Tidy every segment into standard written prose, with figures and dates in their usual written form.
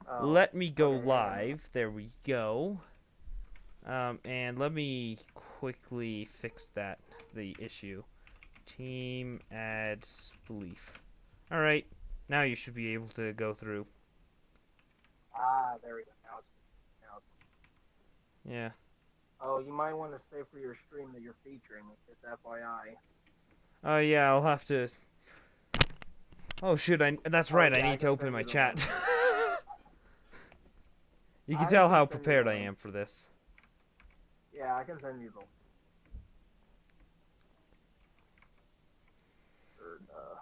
Oh, let me go okay, yeah, yeah. live. There we go. And let me quickly fix the issue. Team add spleef. All right, now you should be able to go through. Ah, there we go. Now Yeah. oh, you might want to say for your stream that you're featuring, just FYI. Oh yeah, I'll have to. Oh shoot! That's Oh right. I yeah, I need to can open send my you the link. chat. You can I tell can how send you the prepared I link. am for this. Yeah, I can send you the link.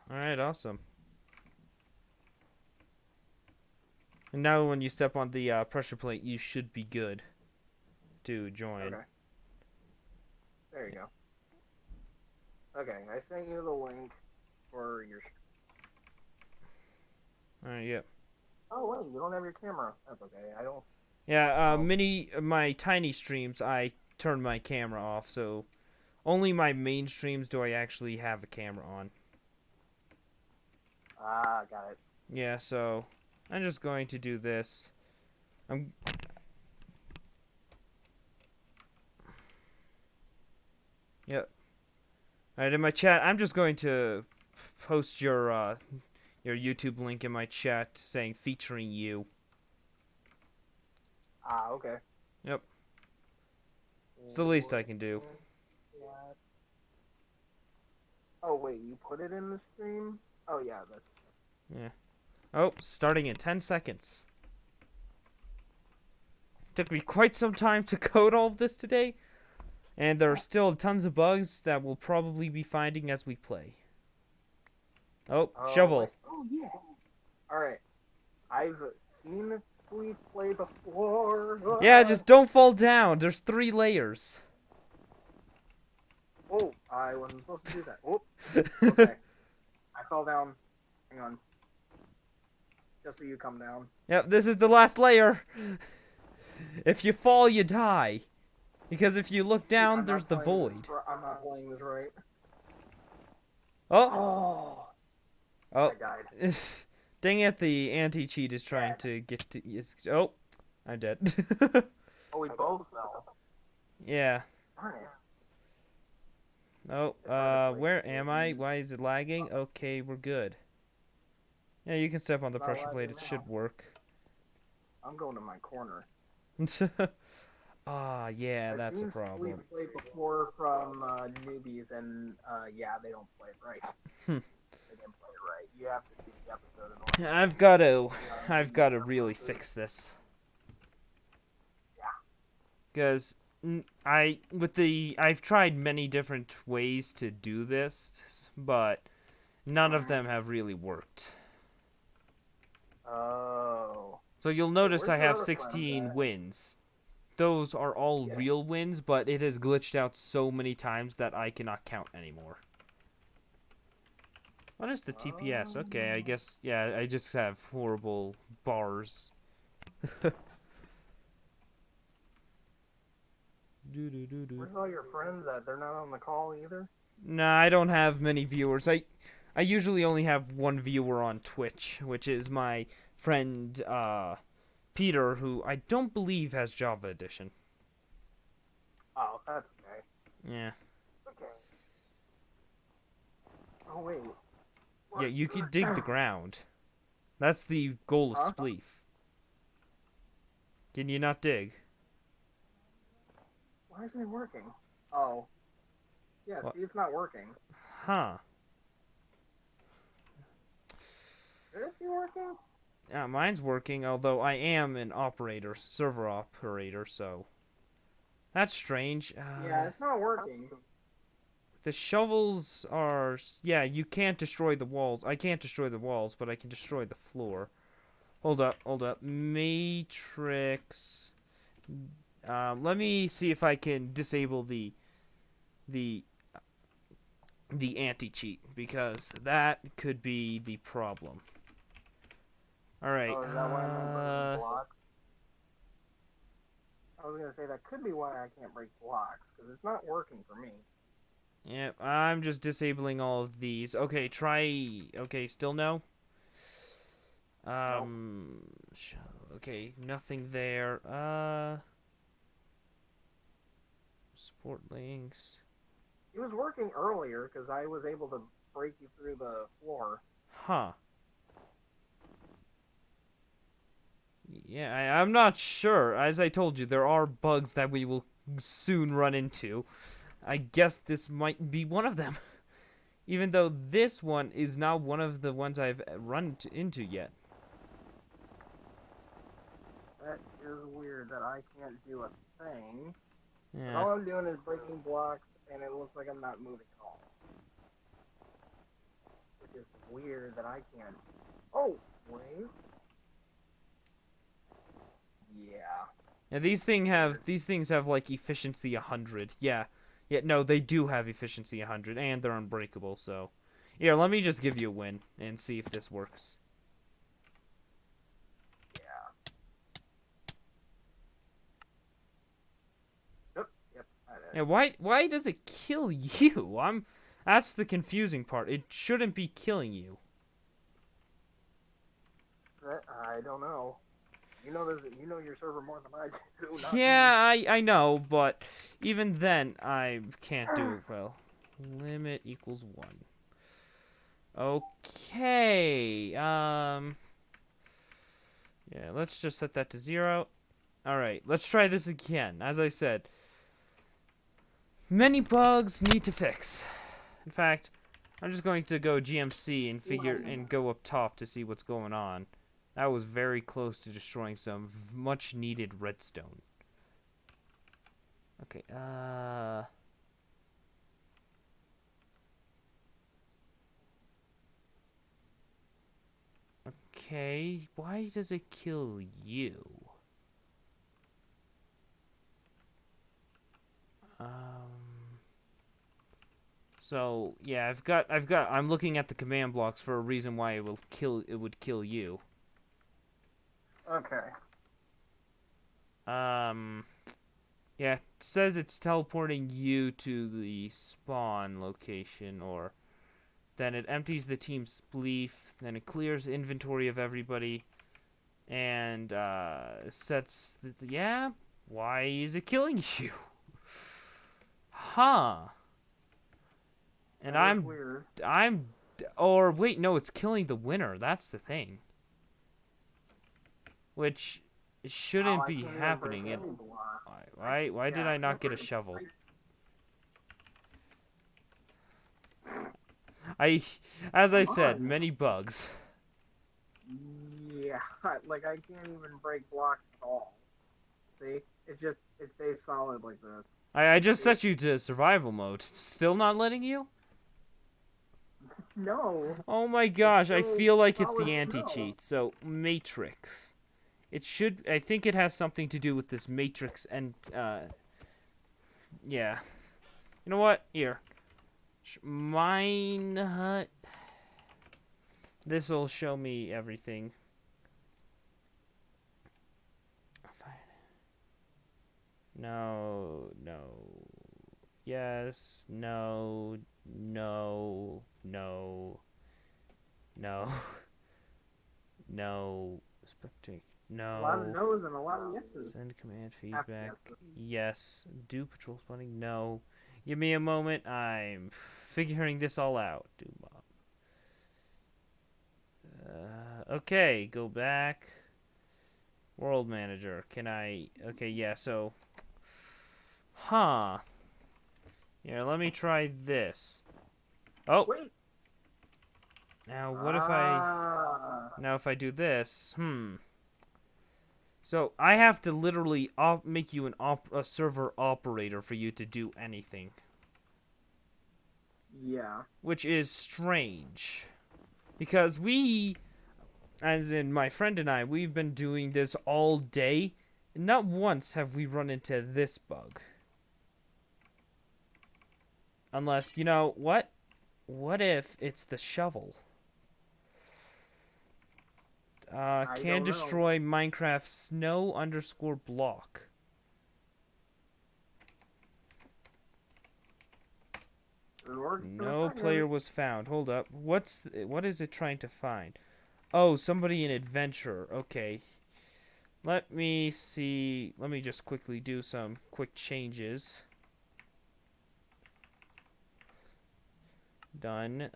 All right, awesome. And now, when you step on the pressure plate, you should be good to join. Okay, there you go. Okay, I sent you the link for your. All right, yep. Oh wait, you don't have your camera. That's okay. I don't. Yeah, Oh, my tiny streams, I turn my camera off, so only my main streams do I actually have a camera on. ah, got it. Yeah, so I'm just going to do this. I'm Yep. All right, in my chat, I'm just going to post your YouTube link in my chat saying featuring you. Ah, okay. Yep. It's the least I can do. Yeah. Oh wait, you put it in the stream? Oh yeah, that's. Yeah. Oh, starting in 10 seconds. Took me quite some time to code all of this today, and there are still tons of bugs that we'll probably be finding as we play. Oh, Oh wait. shovel. Oh yeah. All right. I've seen Spleef play before. Yeah, Ah! just don't fall down. There's 3 layers. Oh, I wasn't supposed to do that. Oh, okay. I fell down. Hang on. Just so you come down. Yep, this is the last layer. If you fall, you die. Because if you look Shoot, down, there's the void. I'm not playing this right. Oh! Oh, Oh. I died. Dang it, the anti-cheat is trying Dead. to get to... Oh, I'm dead. Oh, we both fell. Yeah. Darn it. Oh, It's hard to play where with am I? Why is it lagging? Okay, we're good. Yeah, you can step on the It's not pressure plate. lagging It now. should work. I'm going to my corner. Ah, yeah, I've that's a seen Spleef problem. play before from newbies, and yeah, they don't play it right. They didn't play it right. You have to see the episode in order to I've got to, see how I've newbies got to are really versus. fix this. Yeah. Because I've tried many different ways to do this, but none of them have really worked. Oh. So you'll Wait, notice where's I your have other friends 16 at? wins. Those are all Yeah. real wins, but it has glitched out so many times that I cannot count anymore. What is the TPS? Okay, I guess, yeah, I just have horrible bars. Where's all your friends at? They're not on the call either? Nah, I don't have many viewers. I usually only have one viewer on Twitch, which is my friend Peter, who I don't believe has Java Edition. Oh, that's okay. Yeah. Okay. Oh, wait. Yeah, What? you can dig the ground. That's the goal of Huh? Spleef. Can you not dig? Why isn't it working? Oh. Yeah, What? see, it's not working. Huh. Should it be working? Yeah, mine's working, although I am an operator, server operator, so... That's strange. Yeah, it's not working. The shovels are... Yeah, you can't destroy the walls. I can't destroy the walls, but I can destroy the floor. Hold up, hold up. Matrix... let me see if I can disable the anti-cheat, because that could be the problem. Alright, Oh, is that why I'm not breaking blocks? I was gonna say that could be why I can't break blocks, because it's not working for me. Yep, I'm just disabling all of these. Okay, try... Okay, still no? Nope. Shall Okay, nothing there. Support links. It was working earlier because I was able to break you through the floor. Huh. Yeah, I'm not sure. As I told you, there are bugs that we will soon run into. I guess this might be one of them. Even though this one is not one of the ones I've into yet. That is weird that I can't do a thing. But Yeah. all I'm doing is breaking blocks, and it looks like I'm not moving at all. Which is weird that I can't. Oh, wait. Yeah. Yeah, these things have like efficiency 100. Yeah. Yeah, no, they do have efficiency 100 and they're unbreakable, so here, let me just give you a win and see if this works. Yeah. Yep. Yep. Yeah, why does it kill you? That's the confusing part. It shouldn't be killing you. I don't know. You know this. You know your server more than I do. Not Yeah, I know, but even then I can't do it well. Limit equals 1. Okay. Yeah, let's just set that to 0. All right, let's try this again. As I said, many bugs need to fix. In fact, I'm just going to go GMC and go up top to see what's going on. That was very close to destroying some much needed redstone. Okay, okay, why does it kill you? So yeah, I'm looking at the command blocks for a reason why it would kill you. Okay. Yeah, it says it's teleporting you to the spawn location, or then it empties the team's spleef, then it clears inventory of everybody, and sets yeah, why is it killing you? Huh. And That is weird. or wait, no, it's killing the winner. That's the thing. Which shouldn't be happening. Why did I not get a shovel? As I said, many bugs. Yeah, like I can't even break blocks at all. See, it stays solid like this. I just set you to survival mode. It's still not letting you? No. Oh my gosh, I feel like it's the anti-cheat. So, Matrix. I think it has something to do with this Matrix and, yeah. You know what? Here. Mine hut. This'll show me everything. No. Yes. No. No. Spectate. No. A lot of no's and a lot of yeses. Send command feedback. Yes. Do patrol spawning. No. Give me a moment. I'm figuring this all out. Do mob. Okay. Go back. World manager. Can I? Okay. Yeah. So. Huh. Here. Let me try this. Oh. Wait. Now what if if I do this? So I have to literally make you a server operator for you to do anything. Yeah. Which is strange. Because as in my friend and I, we've been doing this all day, and not once have we run into this bug. Unless, you know, what? What if it's the shovel? Can destroy Minecraft snow_block. No player was found. Hold up. What is it trying to find? Oh, somebody in adventure. Okay. Let me see. Let me just quickly do some quick changes. Done.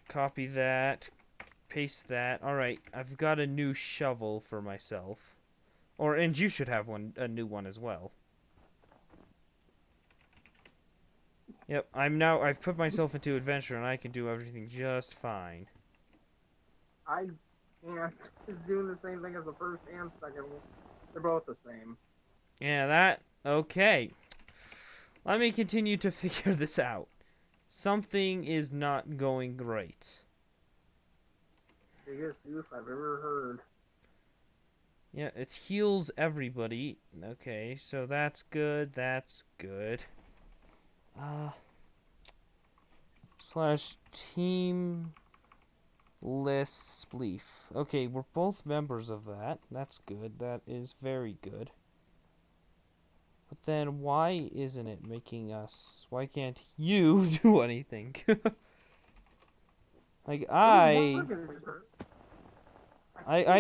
Copy that. Paste that. Alright, I've got a new shovel for myself. And you should have a new one as well. Yep, I've put myself into adventure and I can do everything just fine. I can't. It's doing the same thing as the first and second one. They're both the same. Yeah, okay. Let me continue to figure this out. Something is not going great. Biggest goof I've ever heard. Yeah, it heals everybody. Okay, so that's good. That's good. Slash team list spleef. Okay, we're both members of that. That's good. That is very good. But then why isn't it making us... Why can't you do anything? Like, I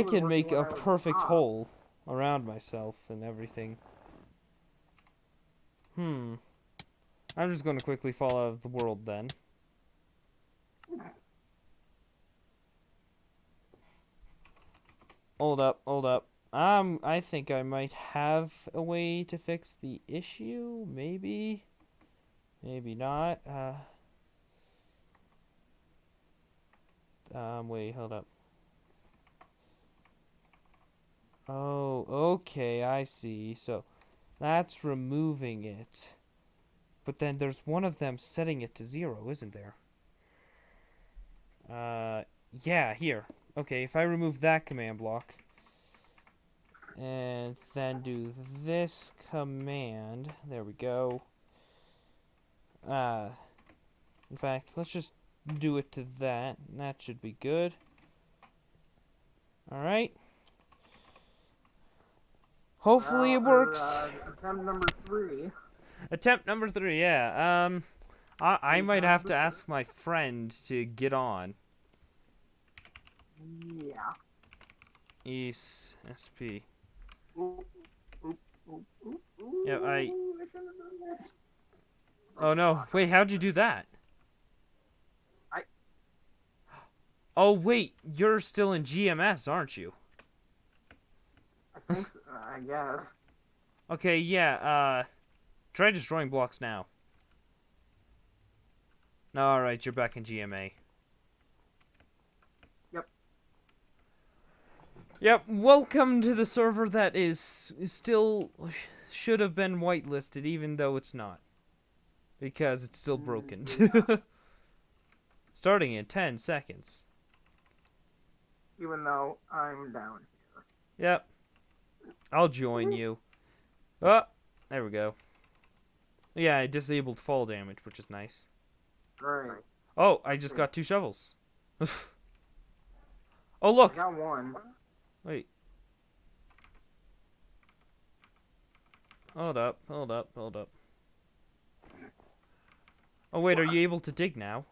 can make a perfect hole around myself and everything. I'm just going to quickly fall out of the world then. Hold up. I think I might have a way to fix the issue. Maybe. Maybe not. Wait, hold up. Oh, okay, I see. So, that's removing it. But then there's one of them setting it to 0, isn't there? Yeah, here. Okay, if I remove that command block, and then do this command, there we go. In fact, let's just do it to that. That should be good. Alright. Hopefully it works. Attempt number 3. Attempt number 3, yeah. I might have to ask my friend to get on. Yeah. East SP. Ooh, Yeah, I shouldn't have done this. Oh no! Wait, how'd you do that? I- Oh wait, you're still in GMS, aren't you? I think so, I guess. Okay, yeah. Try destroying blocks now. Alright, you're back in GMA. Yep, welcome to the server that is still should have been whitelisted, even though it's not. Because it's still broken. Yeah. Starting in 10 seconds. Even though I'm down here. Yep. I'll join you. Oh, there we go. Yeah, I disabled fall damage, which is nice. Right. Oh, I just got 2 shovels. Oh, look. I got 1. Wait. Hold up. Oh, wait, are you able to dig now?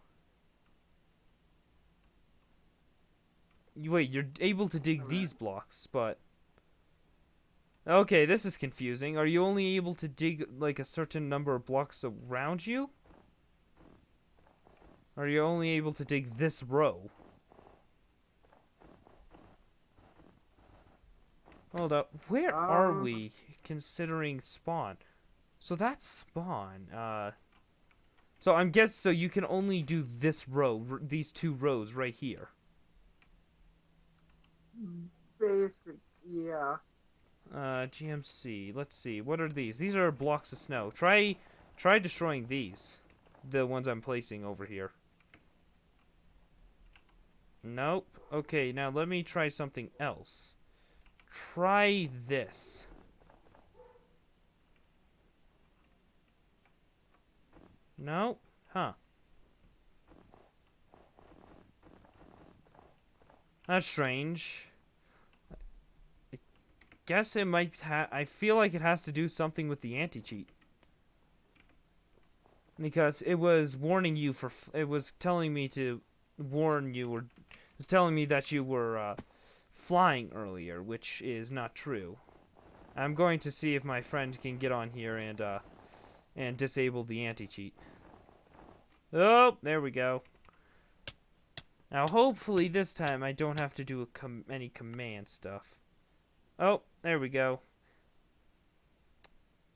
Wait, you're able to dig these blocks, but... Okay, this is confusing. Are you only able to dig, like, a certain number of blocks around you? Or are you only able to dig this row? Hold up. Where are we, considering spawn? So that's spawn. So I'm guessing, so you can only do this row, these 2 rows right here. Basic, yeah. GMC. Let's see. What are these? These are blocks of snow. Try destroying these. The ones I'm placing over here. Nope. Okay, now let me try something else. Try this. No? Huh. That's strange. I guess it might I feel like it has to do something with the anti-cheat. Because it was warning you it was telling me to warn you, or it was telling me that you were flying earlier, which is not true. I'm going to see if my friend can get on here and disable the anti-cheat. Oh, there we go. Now, hopefully this time I don't have to do any command stuff. Oh, there we go.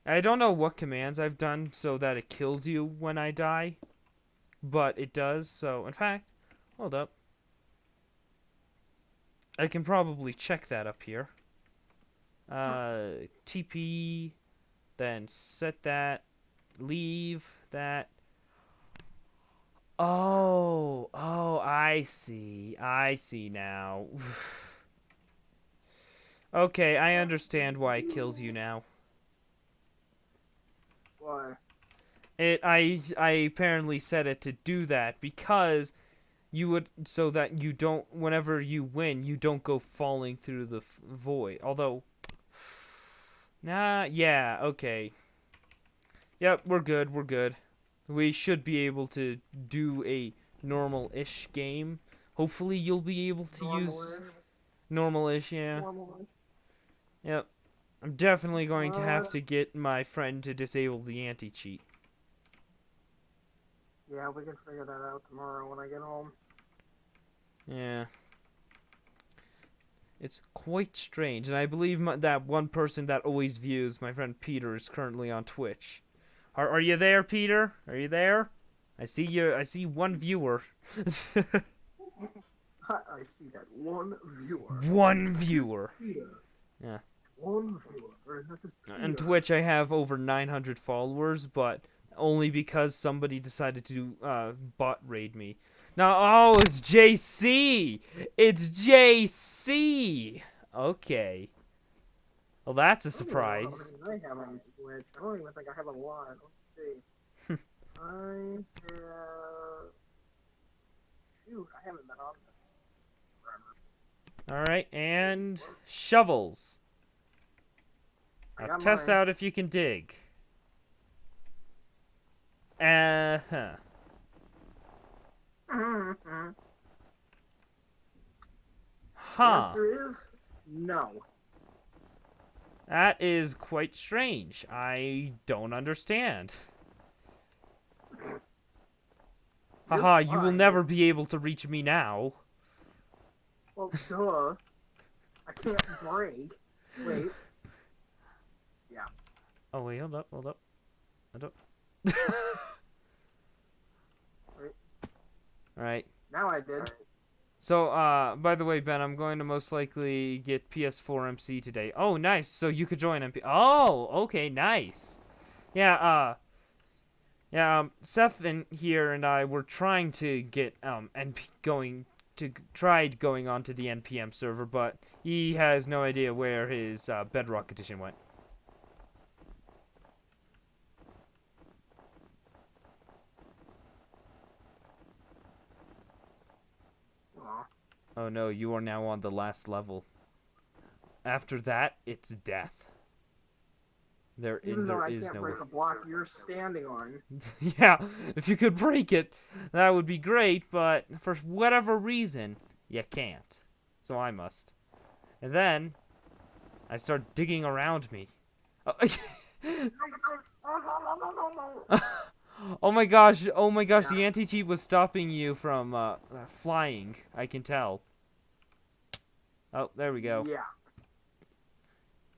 I don't know what commands I've done so that it kills you when I die, but it does. So, in fact, hold up. I can probably check that up here. TP, then set that, leave that. Oh, I see now. Okay, I understand why it kills you now. Why? I apparently set it to do that because you would, so that you don't, whenever you win, you don't go falling through the void. Although, yeah, okay. Yep, we're good. We should be able to do a normal-ish game. Hopefully you'll be able to use normal-ish, yeah. Normal-ish. Yep. I'm definitely going to have to get my friend to disable the anti-cheat. Yeah, we can figure that out tomorrow when I get home. Yeah. It's quite strange, and I believe that one person that always views, my friend Peter, is currently on Twitch. Are you there, Peter? Are you there? I see you. I see one viewer. I see that one viewer. One viewer. Peter. Yeah. One viewer. On Twitch, I have over 900 followers, but only because somebody decided to bot raid me. Now, oh, it's JC! It's JC! Okay. Well, that's a surprise. I have on Twitch. I don't even think I have a lot. Let's see. I have... Shoot, I haven't been on this forever. Alright, and shovels. Now test out if you can dig. Uh-huh. Huh. The answer is no. That is quite strange. I don't understand. Haha, you will never be able to reach me now. Well, duh. I can't break. Wait. Yeah. Oh, wait, hold up. Hold up. Wait. Alright. Now I did. So, by the way, Ben, I'm going to most likely get PS4 MC today. Oh, nice. So you could join MP. Oh, okay, nice. Yeah, Seth and here and I were trying to get, tried going onto the NPM server, but he has no idea where his, Bedrock edition went. Oh no, you are now on the last level. After that, it's death. There is no way. Even though I can't break a block you're standing on. Yeah, if you could break it, that would be great, but for whatever reason, you can't. So I must. And then, I start digging around me. Oh my gosh, the anti-cheat was stopping you from flying, I can tell. Oh, there we go. Yeah.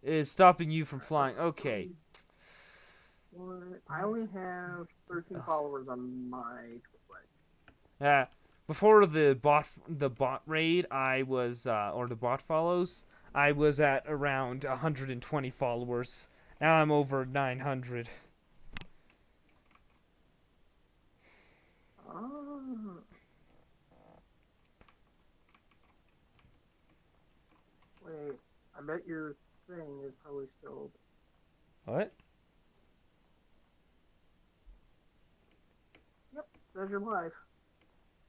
It is stopping you from flying. Okay. I only have 13 followers on my Twitch. Yeah. Before the bot raid, I was or the bot follows, I was at around 120 followers. Now I'm over 900. Oh. Wait, I bet your thing is probably still... What? Yep, there's your life.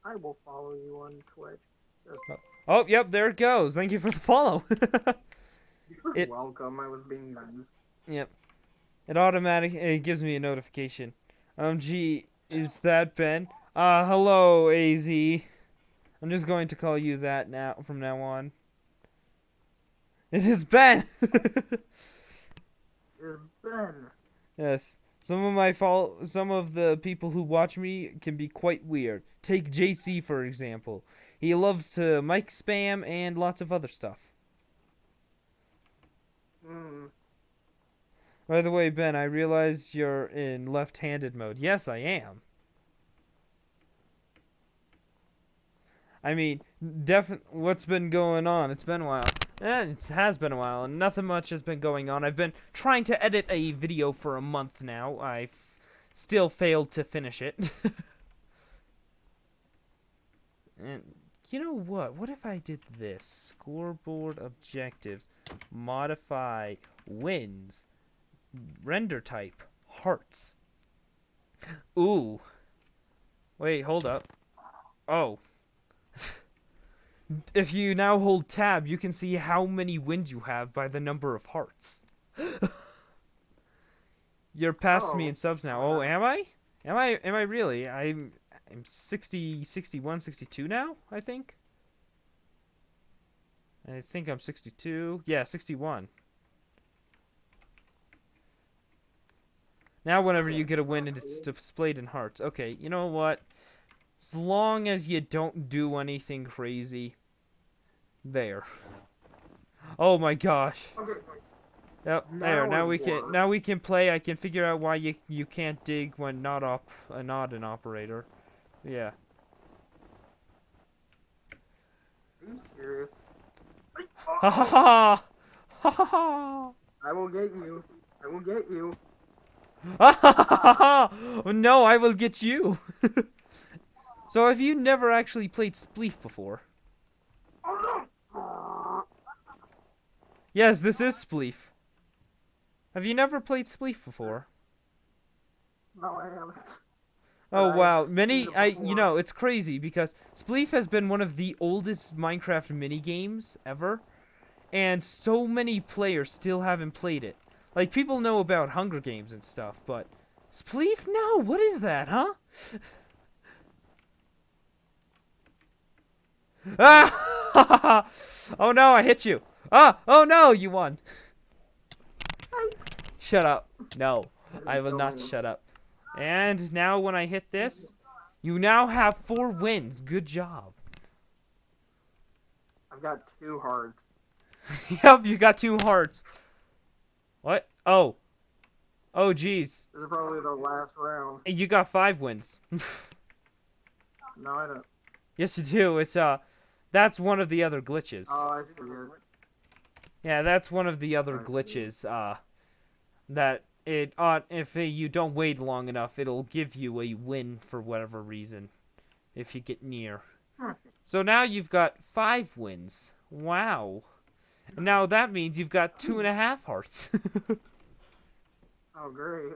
I will follow you on Twitch. Oh, yep, there it goes. Thank you for the follow. You're welcome, I was being nice. Yep. It gives me a notification. Gee, is that Ben? Hello, AZ. I'm just going to call you that now, from now on. It is Ben. It's Ben. Yes. Some of the people who watch me can be quite weird. Take JC for example. He loves to mic spam and lots of other stuff. Mm. By the way, Ben, I realize you're in left-handed mode. Yes, I am. I mean, what's been going on? It's been a while. It has been a while, and nothing much has been going on. I've been trying to edit a video for a month now. I've still failed to finish it. And you know what? What if I did this? Scoreboard objectives. Modify wins. Render type. Hearts. Ooh. Wait, hold up. Oh. If you now hold tab, you can see how many wins you have by the number of hearts. You're past me in subs now. Oh, am I? Am I really? I'm 60, 61, 62 now, I think. I think I'm 62. Yeah, 61. Now whenever you get a win, it's displayed in hearts. Okay, you know what? As long as you don't do anything crazy. There. Oh my gosh. Yep, there. Now we can play. I can figure out why you can't dig when not an operator. Yeah. Are you serious? Ha ha ha! Ha ha ha! I will get you. I will get you. Ha ha ha ha! No, I will get you. So have you never actually played Spleef before? Yes, this is Spleef. Have you never played Spleef before? No, I haven't. Oh wow, you know, it's crazy because Spleef has been one of the oldest Minecraft minigames ever, and so many players still haven't played it. Like, people know about Hunger Games and stuff, but Spleef? No, what is that, huh? Ah! Oh no, I hit you. Ah! Oh no, you won. Shut up. No, I will not shut up. And now when I hit this, you now have 4 wins. Good job. I've got 2 hearts. Yep, you got 2 hearts. What? Oh. Oh, jeez. This is probably the last round. You got 5 wins. No, I don't. Yes, you do. It's, that's one of the other glitches. Oh, I see it. Yeah, that's one of the other glitches, that if you don't wait long enough, it'll give you a win for whatever reason, if you get near. So now you've got 5 wins. Wow. And now that means you've got 2.5 hearts. Oh, great.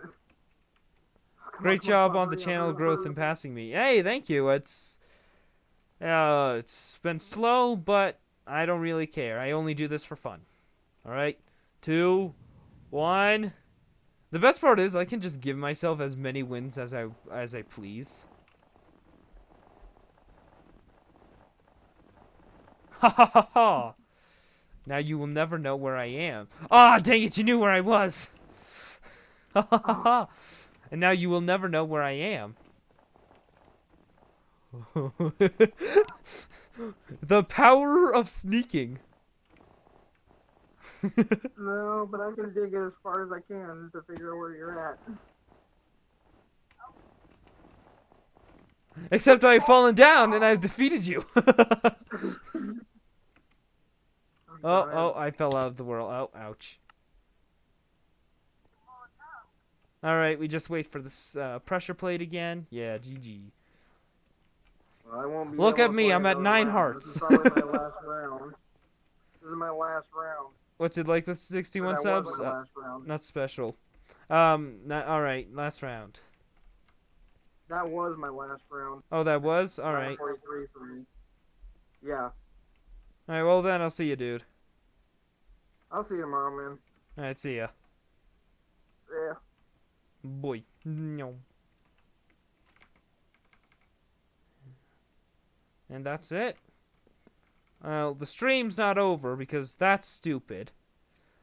Great job on the channel growth and passing me. Hey, thank you. It's been slow, but I don't really care. I only do this for fun. All right, 2, 1. The best part is I can just give myself as many wins as I please. Ha ha ha ha! Now you will never know where I am. Ah, dang it! You knew where I was. Ha ha ha ha! And now you will never know where I am. The power of sneaking. No, but I can dig it as far as I can to figure out where you're at. Except I've fallen down and I've defeated you. Oh, I fell out of the world. Oh, ouch. Alright, we just wait for this pressure plate again. Yeah, GG. Well, I won't be Look able at to me, play I'm at another 9 round. hearts. This is probably my last round. This is my last round. What's it like with 61 That subs? was my last round. Not special. Alright, last round. That was my last round. Oh, that was? Alright. 43 for me. Yeah. Alright, well then, I'll see you, dude. I'll see you tomorrow, man. Alright, see ya. Yeah. Boy. No. And that's it. Well, the stream's not over because that's stupid.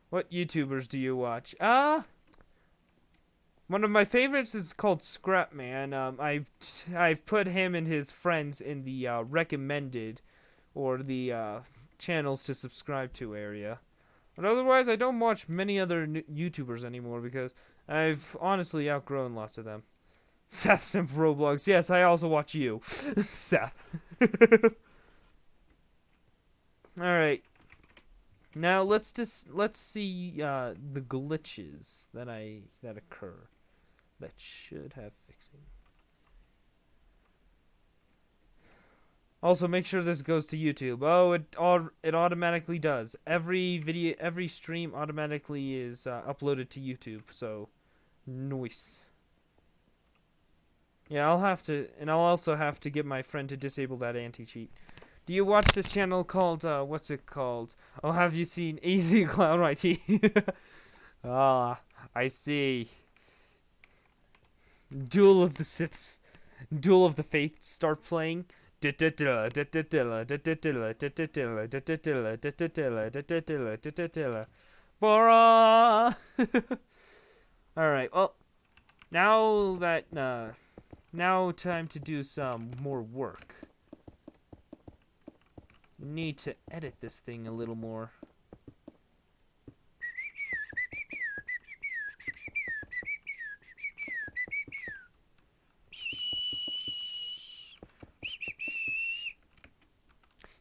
What YouTubers do you watch? One of my favorites is called Scrapman. I've put him and his friends in the recommended or the channels to subscribe to area. But otherwise, I don't watch many other YouTubers anymore because I've honestly outgrown lots of them. Seth Simp Roblox. Yes, I also watch you, Seth. All right. Now let's see the glitches that occur that should have fixing. Also, make sure this goes to YouTube. Oh, it automatically does. Every stream automatically is uploaded to YouTube. So, nice. Yeah, I'll also have to get my friend to disable that anti-cheat. Do you watch this channel called, what's it called? Oh, have you seen Easy Cloud IT? Ah, I see. Duel of the Siths. Duel of the Fates start playing. Bora! Alright, well, now time to do some more work. Need to edit this thing a little more.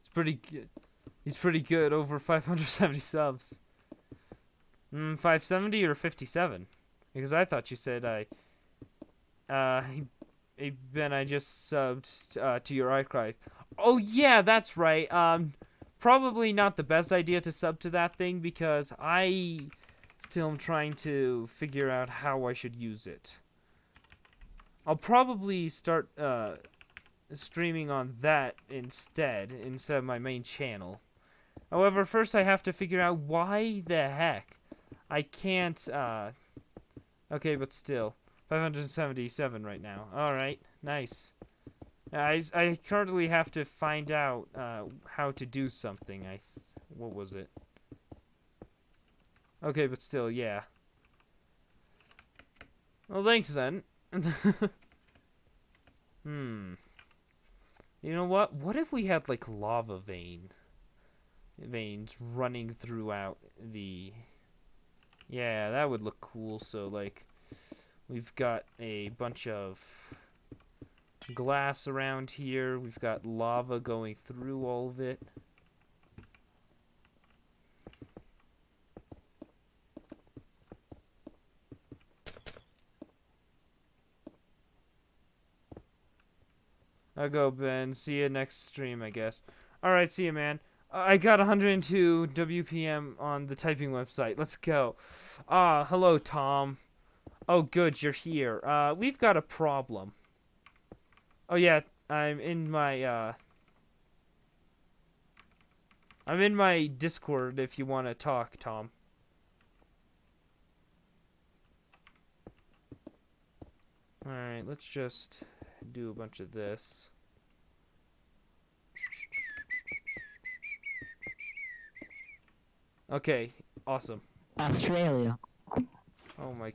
It's pretty good. He's pretty good, over 570 subs. 570 or 57? Because I thought you said Ben, I just subbed to your archive. Oh yeah, that's right. Probably not the best idea to sub to that thing because I still am trying to figure out how I should use it. I'll probably start streaming on that instead of my main channel. However, first I have to figure out why the heck I can't okay, but still 577 right now. All right, nice. I currently have to find out how to do something. What was it? Okay, but still, yeah. Well, thanks then. You know what? What if we had like lava veins running throughout the? Yeah, that would look cool. So like, we've got a bunch of glass around here. We've got lava going through all of it. I'll go, Ben. See you next stream, I guess. Alright, see you, man. I got 102 WPM on the typing website. Let's go. Hello, Tom. Oh, good, you're here. We've got a problem. Oh, yeah, I'm in my Discord if you want to talk, Tom. Alright, let's just do a bunch of this. Okay, awesome. Australia. Oh my.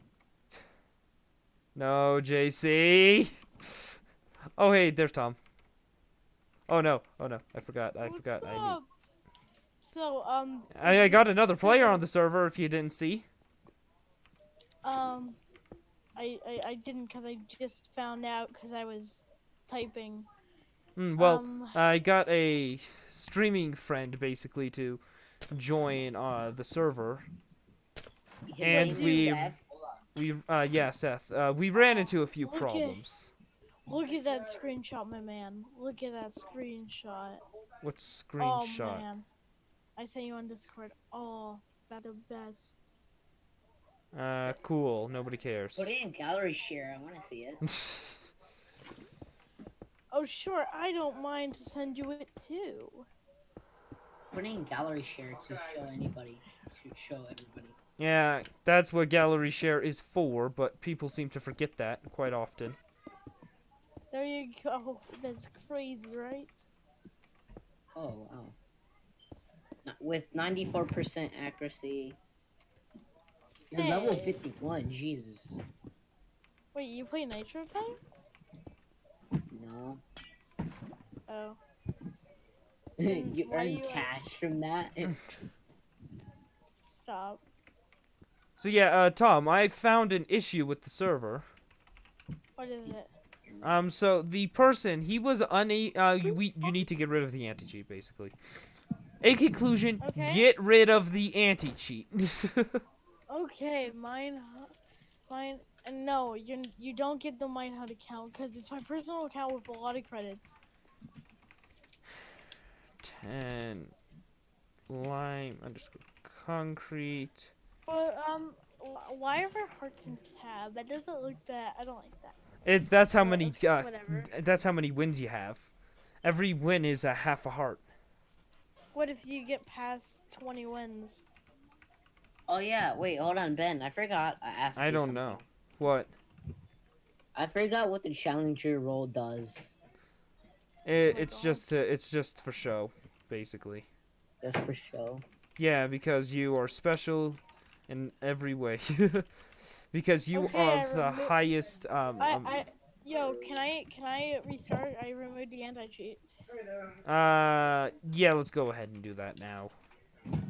No, JC. Oh, hey, there's Tom. Oh no, I forgot. I need. So, I got another player on the server. If you didn't see. I didn't because I just found out because I was typing. Well, I got a streaming friend basically to join the server, and yeah, Seth. We ran into a few problems. Look at that screenshot, my man. Look at that screenshot. What screenshot? Oh man, I sent you on Discord. Oh, that's the best. Cool. Nobody cares. Put it in gallery share. I want to see it. Oh sure, I don't mind to send you it too. Put it in gallery share to show anybody. To show everybody. Yeah, that's what gallery share is for, but people seem to forget that quite often. There you go. That's crazy, right? Oh wow. with 94% accuracy. You're Hey. level 51. Jesus. Wait, you play Nitro Time? No. Oh. You Why do earn you cash from that. stop? So yeah, Tom, I found an issue with the server. What is it? So the person, he was you need to get rid of the anti-cheat, basically. In conclusion, Okay. get rid of the anti-cheat. Okay, mine. And no, you don't get the Minehunt account because it's my personal account with a lot of credits. 10 lime underscore concrete. But why are there hearts in tab? That doesn't look that. I don't like that. That's how But, many okay, whatever. that's how many wins you have. Every win is a half a heart. What if you get past 20 wins? Oh yeah, wait, hold on, Ben. I forgot. I asked. I you don't something. know. What? I forgot what the challenger role does. It's God. just for show, basically. Just for show. Yeah, because you are special in every way. Because you Okay, are I the remo- highest Yo, can I restart? I removed the anti-cheat. yeah, let's go ahead and do that now.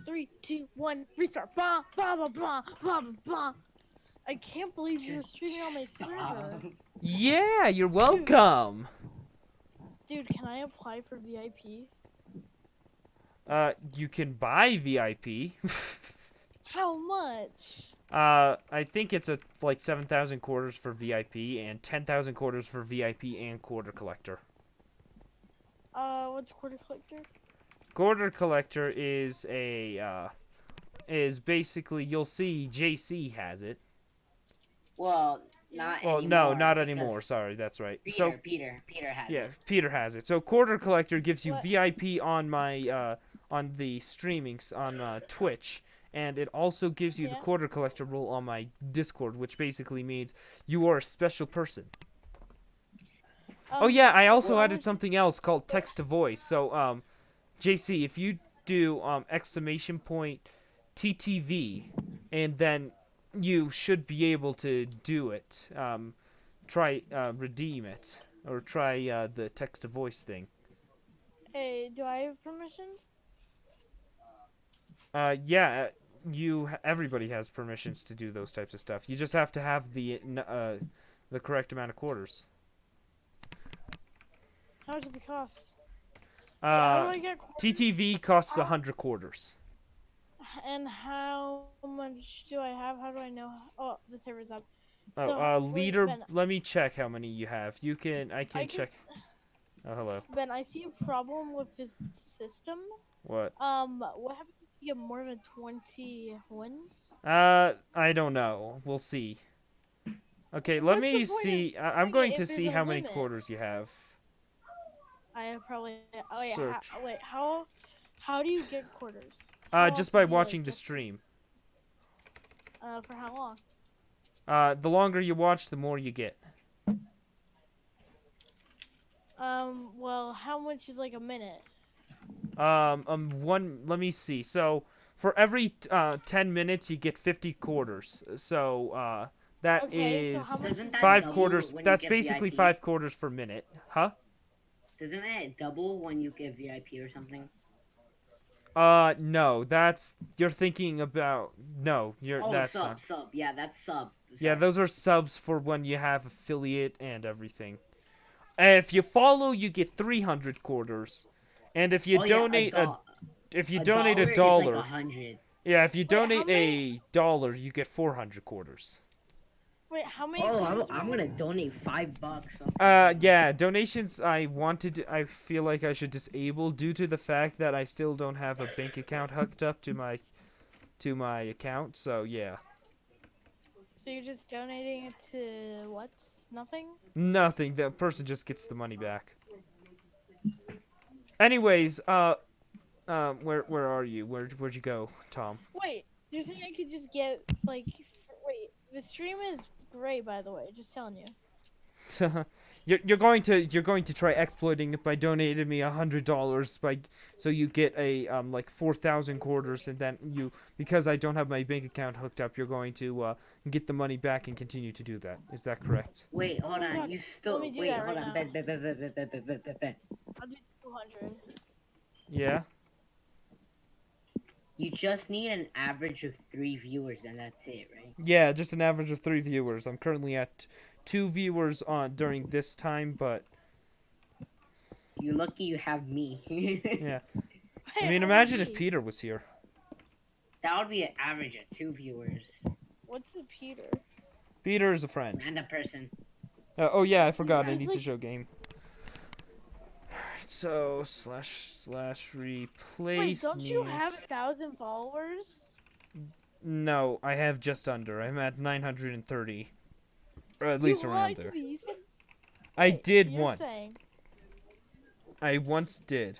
3, 2, 1, restart. Bah, bah, bah, bah, bah, bah, bah. I can't believe you're streaming on my server. Yeah, you're welcome. Dude, can I apply for VIP? You can buy VIP. How much? I think it's like 7,000 quarters for VIP and 10,000 quarters for VIP and quarter collector. What's quarter collector? Quarter collector is is basically, you'll see JC has it. Well, not Well, anymore. no, not anymore. because Sorry, that's right. Peter had Yeah, it. Peter has it. So quarter collector gives you What? VIP on my on the streamings on Twitch, and it also gives you the Yeah. quarter collector role on my Discord, which basically means you are a special person. Oh yeah, I also how added much- something else called text to voice. So JC, if you do exclamation point TTV, and then you should be able to do it. Try redeem it or try the text to voice thing. Hey, do I have permissions? Yeah, everybody has permissions to do those types of stuff. You just have to have the correct amount of quarters. How much does it cost? How do I get quarters? TTV costs 100 quarters. And how much do I have? How do I know? Oh, the server's up. Oh, So, wait, leader. Ben, Let me check how many you have. I can I can- check. Oh, hello. Ben, I see a problem with this system. What? What happens if you get more than 20 wins? I don't know. We'll see. Okay, let What's the me point of see. I'm doing going it to if see there's a how many limit? quarters you have. I have probably. Oh wait, Search. how do you get quarters? How Just often by do you, like, watching the get- stream. For how long? The longer you watch, the more you get. Well, how much is like a minute? Let me see. So, for every 10 minutes, you get 50 quarters. So, that Okay, so is how much Doesn't is that 5 double quarters. when you That's get basically VIP? 5 quarters per minute. Huh? Doesn't it double when you get VIP or something? No, you're thinking about, no, Oh, that's sub, not. sub. Yeah, that's sub. Yeah, Sorry. those are subs for when you have affiliate and everything. If you follow, you get 300 quarters. And if you Oh, yeah, donate if you donate a is dollar, like 100. yeah, if you Wait, how donate many- a dollar, you get 400 quarters. Wait, how many? Oh, quarters do I I'm have? gonna donate $5. Yeah, donations I feel like I should disable due to the fact that I still don't have a bank account hooked up to my account. So, yeah. So you're just donating it to what? Nothing? Nothing. The person just gets the money back. Anyways, where are you? Where'd you go, Tom? Wait, you're saying I could just get like? Wait, the stream is great, by the way. Just telling you. You're going to try exploiting it by donating me $100 so you get a like 4,000 quarters, and then because I don't have my bank account hooked up, you're going to get the money back and continue to do that. Is that correct? Wait, hold Oh my on. God. You still Let me do wait. that Hold right on. now. Bet. I'll do 200. Yeah. You just need an average of 3 viewers, and that's it, right? Yeah, just an average of 3 viewers. I'm currently at 2 viewers on during this time, but You're lucky you have me. yeah. I Hey, mean, how imagine about if me? Peter was here. That would be an average of 2 viewers. What's a Peter? Peter is a friend. Random person. Oh yeah, I forgot. I He's need like- to show game. Alright, so / replace. Wait, don't you have 1,000 followers? No, I have just under. I'm at 930, or at least You around lied to there. me. You said, I wait, did you're once. saying- I once did.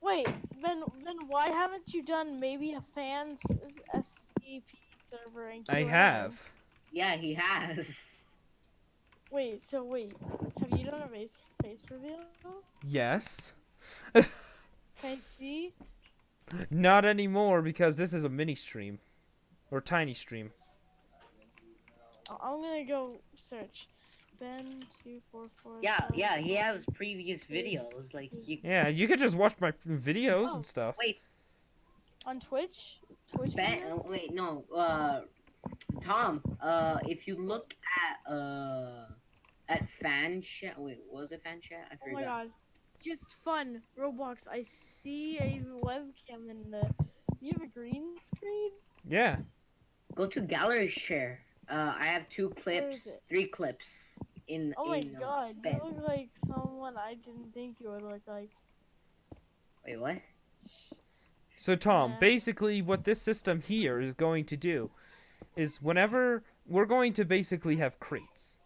Wait, then why haven't you done maybe a fans SCP server and I Q&A? have. Yeah, he has. Wait, have you done a face reveal? Yes. Can I see? Not anymore because this is a mini stream, or tiny stream. I'm gonna go search. Ben244. Yeah, he has previous videos. Like, you. Yeah, you could just watch my videos Oh, and stuff. Wait, On Twitch? Twitch Ben. videos? Wait, no. Tom. If you look at fan chat. Wait, what was it fan chat? I Oh forgot. my god. Just fun. Roblox, I see a webcam in the... You have a green screen? Yeah. Go to gallery share. I have 2 Where clips, is it? 3 clips in. Oh my in, god, Ben. you look like someone I didn't think you would look like. Wait, what? So Tom, Yeah. basically what this system here is going to do is whenever we're going to basically have crates.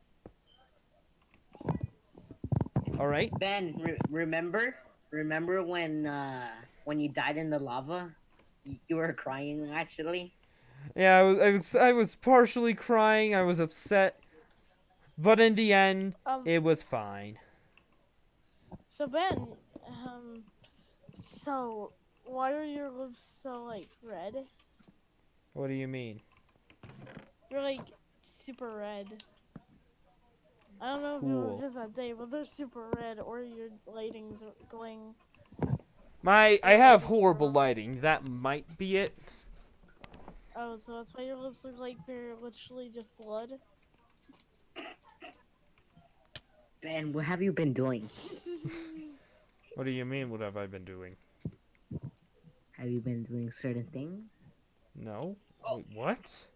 All right? Ben, remember when you died in the lava? You were crying actually. Yeah, I was partially crying. I was upset, but in the end, it was fine. So Ben, so why are your lips so like red? What do you mean? You're like super red. I don't know if it Cool. was just that day, but they're super red, or your lighting's going. I have horrible lighting. That might be it. Oh, so that's why your lips look like they're literally just blood. Ben, what have you been doing? What do you mean? What have I been doing? Have you been doing certain things? No. Oh. Wait, what?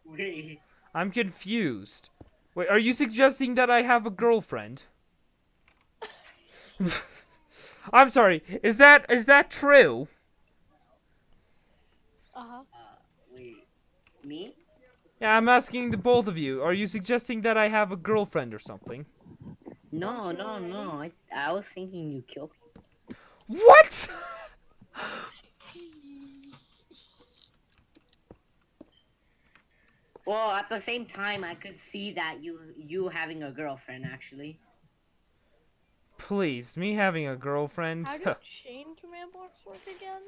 Wait. I'm confused. Wait, are you suggesting that I have a girlfriend? I'm sorry. Is that true? Uh-huh. Wait. Me? Yeah, I'm asking the both of you. Are you suggesting that I have a girlfriend or something? No. I was thinking you killed people. What? Well, at the same time, I could see that you having a girlfriend actually. Please, me having a girlfriend? How does chain command blocks work again?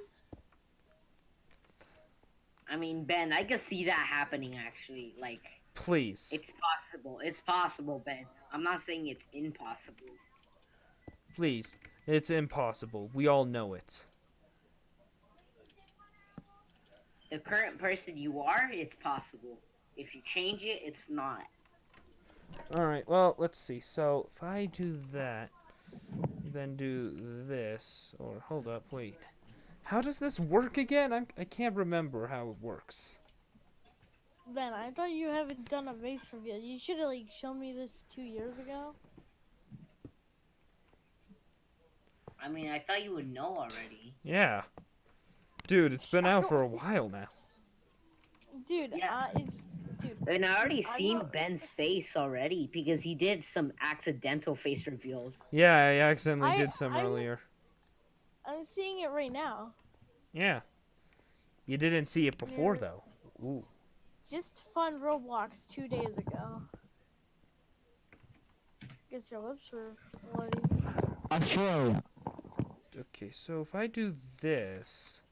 I mean, Ben, I could see that happening actually. Like, Please. it's possible. It's possible, Ben. I'm not saying it's impossible. Please. It's impossible. We all know it. The current person you are, it's possible. If you change it, it's not. Alright, well, let's see. So, if I do that, then do this, or hold up, wait. How does this work again? I can't remember how it works. Ben, I thought you haven't done a face reveal. You should have like shown me this 2 years ago. I mean, I thought you would know already. Yeah. Dude, it's been out for a while now. Dude, Yeah. dude. And I already I seen know- Ben's face already because he did some accidental face reveals. Yeah, I accidentally did some I- earlier. I'm seeing it right now. Yeah. You didn't see it before, Yeah. though. Ooh. Just fun Roblox 2 days ago. guess your lips were bloody. Australia. Okay, so if I do this,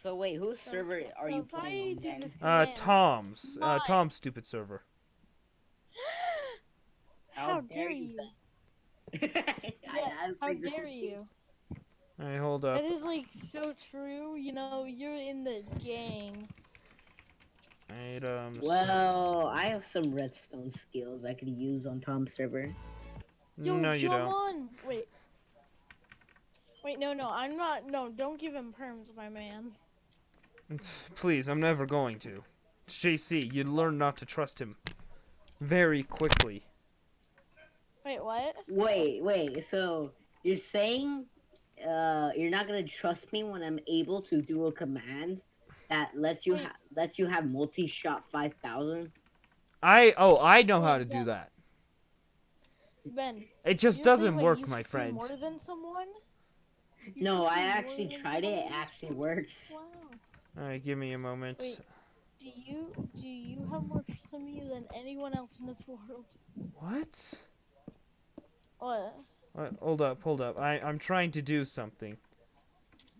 So wait, whose server are So you if I playing on, do Ben? this command, Tom's, Mine. Tom's stupid server. How dare you? I Yeah, honestly how just- dare you? All right, hold up. That is like so true. You know, you're in the gang. Items. Well, I have some redstone skills I could use on Tom's server. Yo, No, you jump don't. on. Wait. Wait, no, I'm not. No, don't give him perms, my man. Please, I'm never going to. It's JC, you learn not to trust him very quickly. Wait, what? Wait, so you're saying you're not gonna trust me when I'm able to do a command that lets you Wait. lets you have multi-shot 5,000? I know how Wait, to do Ben. that. Ben. It just you're doesn't saying, wait, work, you my should do friend. More than someone? You No, should I do more actually than tried it. someone It in this actually game? works. Wow. All right, give me a moment. Wait. Do you have more trust in me than anyone else in this world? What? What? Hold up. I'm trying to do something.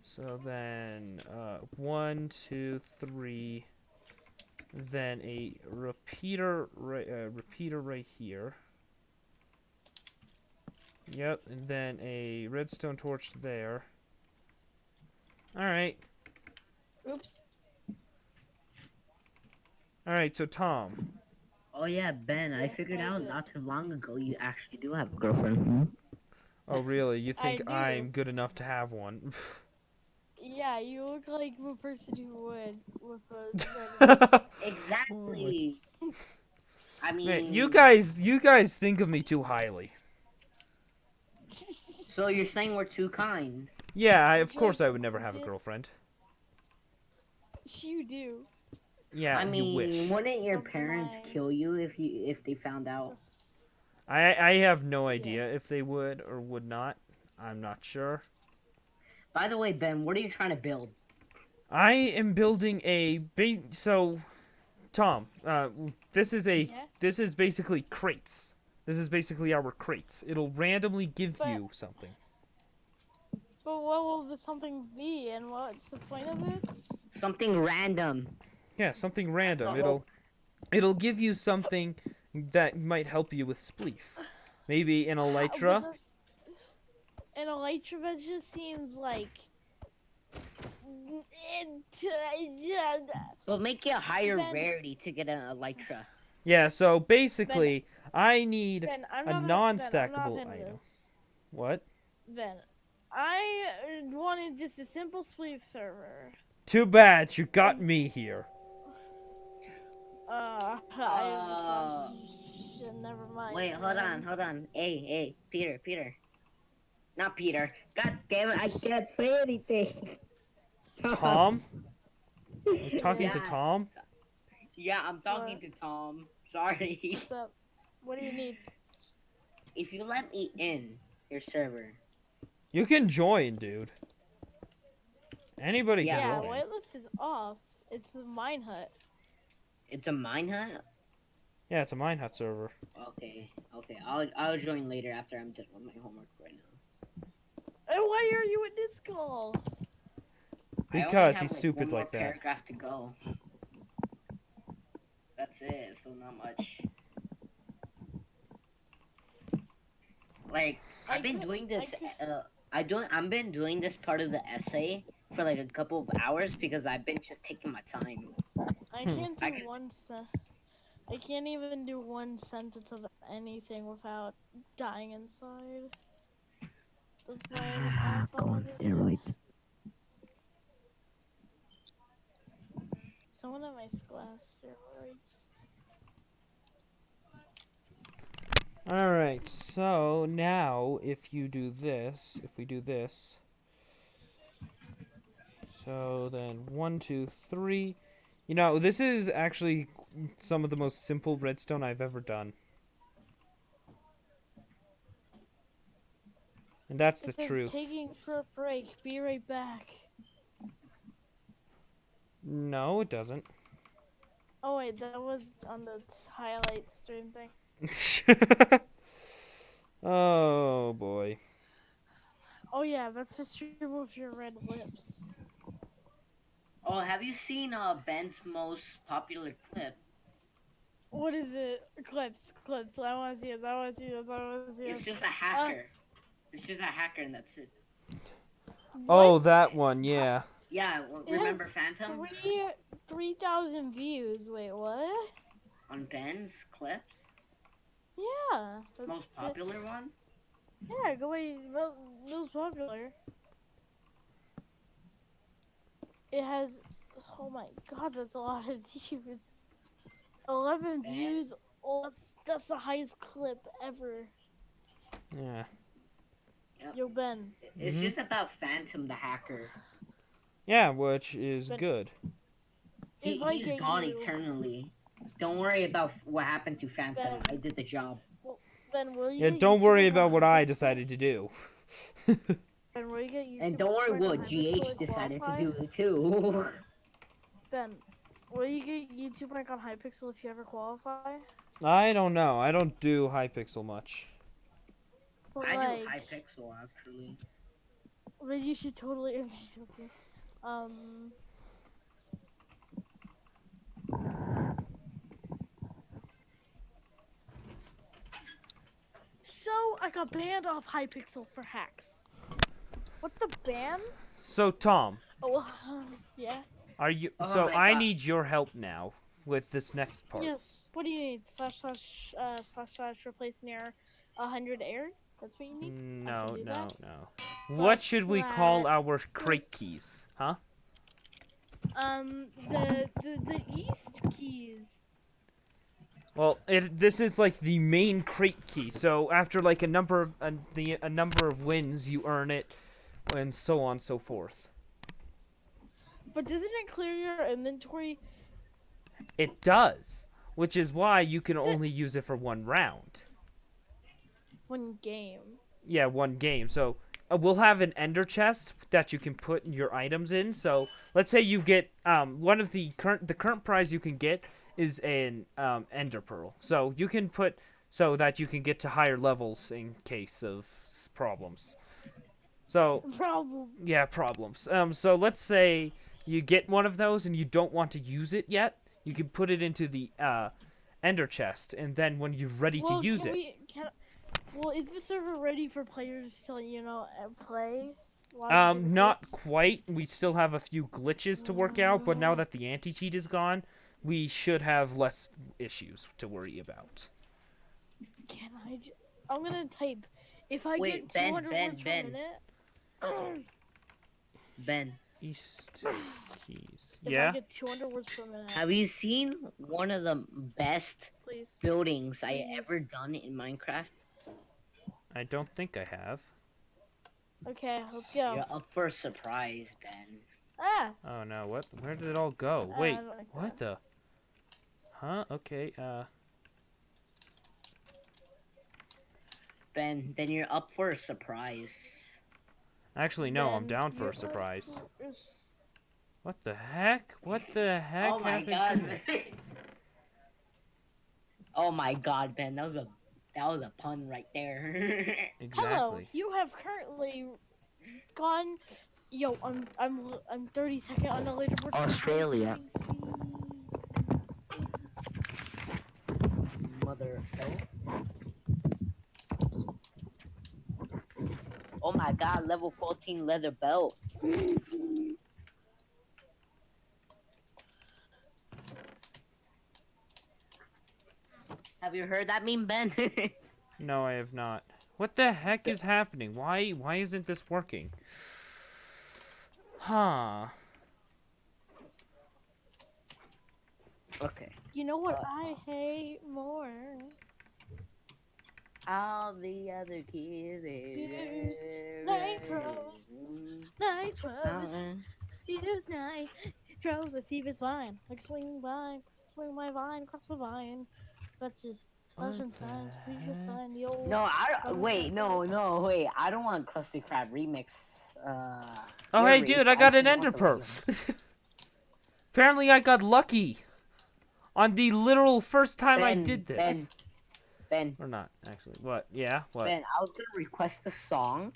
So then, 1, 2, 3. Then a repeater right here. Yep, and then a redstone torch there. Alright. Oops. Alright, so Tom. Oh yeah, Ben, I Yeah, figured what out is it? not too long ago you actually do have a girlfriend. Oh, really? You I think do. I'm good enough to have one? Yeah, you look like a person who would with a Exactly. I mean, Man, you guys think of me too highly. so you're saying we're too kind? Yeah, of You course have- I would never have a you- girlfriend. You do. Yeah, I you mean, wish. wouldn't your Something parents I- kill you if they found out? I have no idea if they would or would not. I'm not sure. By the way, Ben, what are you trying to build? I am building a so Tom, this is Yeah? basically crates. This is basically our crates. It'll randomly give But- you something. But what will the something be, and what's the point of it? Something random. Yeah, something random. the whole- It'll give you something that might help you with spleef. Maybe an elytra. An elytra, that just seems like. But make it a higher Ben- rarity to get an elytra. Yeah, so basically I need Ben, I'm a not non-stackable into item. this. What? Ben, I wanted just a simple sleeve server. Too bad you got me here. Never mind. Wait, hold on. Hey, Peter. Not Peter. God damn it, I can't say anything. Tom? You're talking to Yeah. Tom? Yeah, I'm talking to Tom. Sorry. What's up? What do you need? If you let me in your server, You can join, dude. Anybody Yeah. can Yeah, join. whitelist is off. It's the mine hut. it's a mine hut. Yeah, it's a Minehut server. Okay. I'll join later after I'm done with my homework right now. And why are you in this call? I only Because have, he's stupid one more like that. Paragraph to go. That's it. So not much. Like I I've been could- doing I this. could- I've been doing this part of the essay for like a couple of hours because I've been just taking my time. I Hmm. can't I do could- one I can't even do one sentence of anything without dying inside. That's why I thought steroids. someone at my class steroids. Alright, so now if we do this, so then 1, 2, 3. You know, this is actually some of the most simple redstone I've ever done. And that's the It says, truth. taking short break. Be right back. No, it doesn't. Oh wait, that was on the highlight stream thing. Oh boy. Oh yeah, that's just to remove your red lips. Oh, have you seen Ben's most popular clip? What is it? Clips. I want to see this. I want to see this. I want to see It's this. just a hacker. It's just a hacker, and that's it. Oh, What? that one, yeah. Yeah, It remember has Phantom 3,000 views. Wait, what? on Ben's clips? Yeah. Most popular one? Yeah, go away. Most popular. It has. Oh my god, that's a lot of views. 11 Ben? views. Oh, that's the highest clip ever. Yeah. Yo, Ben. It's Mhm. just about Phantom the hacker. Yeah, which is But- good. If I He's get gone you- eternally. Don't worry about what happened to Phantom. Ben. I did the job. Ben, will you Yeah, get don't YouTube worry Rank about on what I Hypixel? decided to do. Ben, will you get YouTube And don't worry Rank on what Hypixel GH and decided to qualify? do it too. Ben, will you get YouTube rank on Hypixel if you ever qualify? I don't know. I don't do Hypixel much. But I like, do Hypixel actually. then you should totally. I'm just joking. So I got banned off Hypixel for hacks. What the ban? So Tom, Oh, yeah. are you? Oh So my I God. need your help now with this next part. Yes. What do you need? / replace near 100 air. That's what you need. I No, can do no, that. no. What should we call our crate keys? Huh? The east keys. Well, this is like the main crate key. So after like a number of wins, you earn it, and so on and so forth. But doesn't it clear your inventory? It does, which is why you can only use it for one round. One game. Yeah, one game. So we'll have an ender chest that you can put your items in. So let's say you get one of the current prize you can get is an ender pearl. So you can put so that you can get to higher levels in case of problems. So Problem. yeah, problems. So let's say you get one of those and you don't want to use it yet. You can put it into the ender chest, and then when you're ready to use it. Well, is the server ready for players to, play? While you do Not this? quite. We still have a few glitches to work out, but now that the anti-cheat is gone, we should have less issues to worry about. Can I? I'm gonna type. If I Wait, get Ben, 200 Ben, words Ben. per minute. Ben, East keys. If I Yeah. get 200 words per minute, have you seen one of the best please. buildings I Please. ever done in Minecraft? I don't think I have. Okay, let's go. You're up for a surprise, Ben. Ah! Oh no, what? Where did it all go? I Wait, don't like what the? Huh? Okay, Ben, then you're up for a surprise. actually no, I'm Then down for you're a surprise. up. What the heck? What the heck Oh my happened god, here? Ben. Oh my god, Ben, that was a pun right there. Hello, Exactly. you have currently gone. Yo, I'm 32nd on the leaderboard. for Australia. highest speed. Mother elf. Oh my god, level 14 leather belt. Have you heard that meme, Ben? No, I have not. What the heck is happening? Why isn't this working? Huh. Okay. You know what I hate more? All the other kids. Nitros. Nitros. Use nitros. Let's see if it's fine. Like swing my vine across the vine. That's just pleasant times. We should find the old. No, wait. I don't want Krusty Krab remix. Oh, hey, dude, I got an ender pearl. Apparently, I got lucky on the literal first time I did this. Ben, Or not, actually. What? Yeah? What? Ben, I was gonna request a song,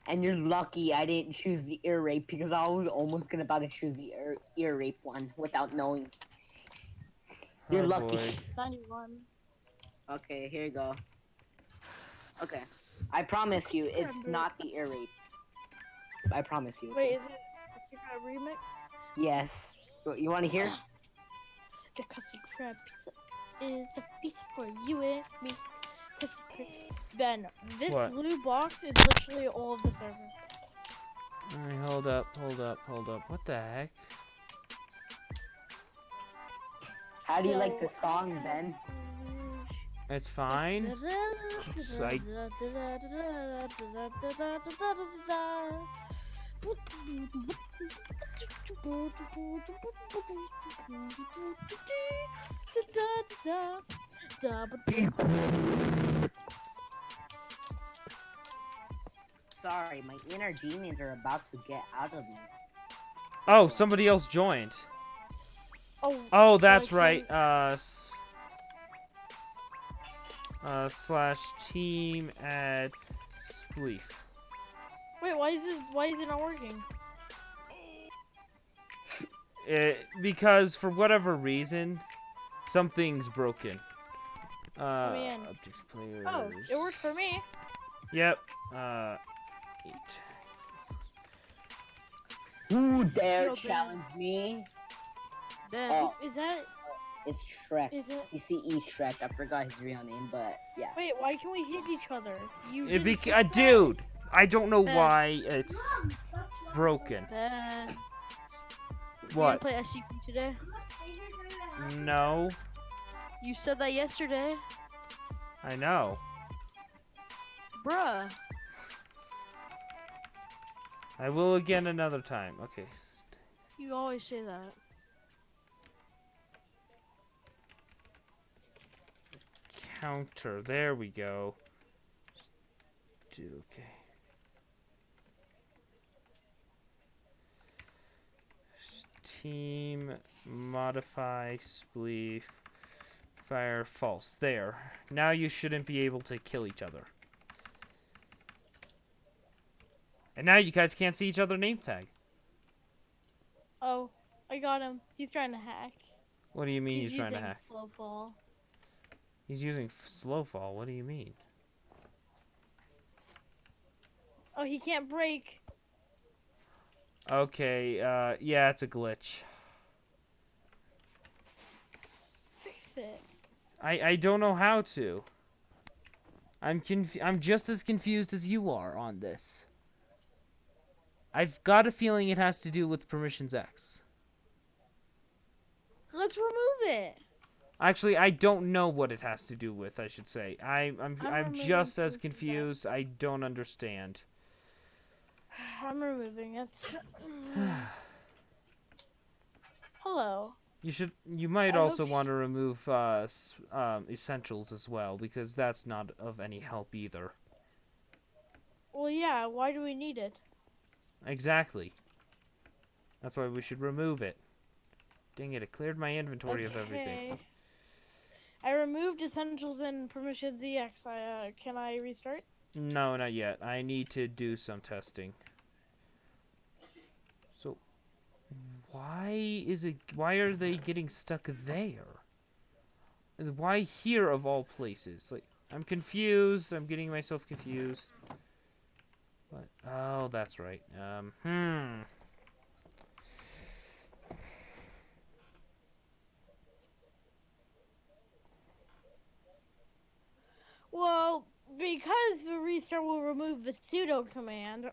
and you're lucky I didn't choose the ear rape because I was almost gonna about to choose the ear rape one without knowing. You're Oh, lucky. boy. 91. Okay, here you go. Okay, I promise you, it's not the ear rape. I promise you. Wait, is it a secret remix? Yes. You want to hear? The Krusty Krab pizza is a pizza for you and me. Krusty Krab. Ben, this What? blue box is literally all of the server. Alright, hold up. What the heck? How do you like the song, Ben? It's fine. It's like... Sorry, my inner demons are about to get out of me. Oh, somebody else joined. Oh, Oh, that's like, right. Slash team add spleef. wait, why is it not working? Because for whatever reason, something's broken. in. Objects players. Oh, it worked for me. Yep. 8. Who dare Yo, Ben. challenge me? Ben, Oh. is that? It's Shrek. Is it? CCE Shrek. I forgot his real name, but yeah. Wait, why can we hit each other? You It didn't fix that? dude, I don't know Ben. why it's broken. Ben, you What? gonna play SCP today? No, You said that yesterday, I know. bruh. I will again another time. Okay. You always say that. Counter. There we go. Dude, okay. Team modify spleef fire false. There. Now you shouldn't be able to kill each other. And now you guys can't see each other name tag. Oh, I got him. He's trying to hack. What do you mean he's trying to using hack? Slow fall. He's using slow fall. What do you mean? Oh, he can't break. Okay, yeah, it's a glitch. Fix it. I don't know how to. I'm just as confused as you are on this. I've got a feeling it has to do with permissions X. Let's remove it. Actually, I don't know what it has to do with, I should say. I'm removing just as permissions confused. I don't understand. I'm removing it. Hello. You might I'm also okay. want to remove essentials as well, because that's not of any help either. Well, yeah. Why do we need it? Exactly. That's why we should remove it. Dang it, it cleared my inventory of everything. Okay. I removed essentials and permissions EX. Can I restart? No, not yet. I need to do some testing. So, why are they getting stuck there? Why here of all places? Like, I'm confused. I'm getting myself confused. But, oh, that's right. Well, because the restart will remove the sudo command.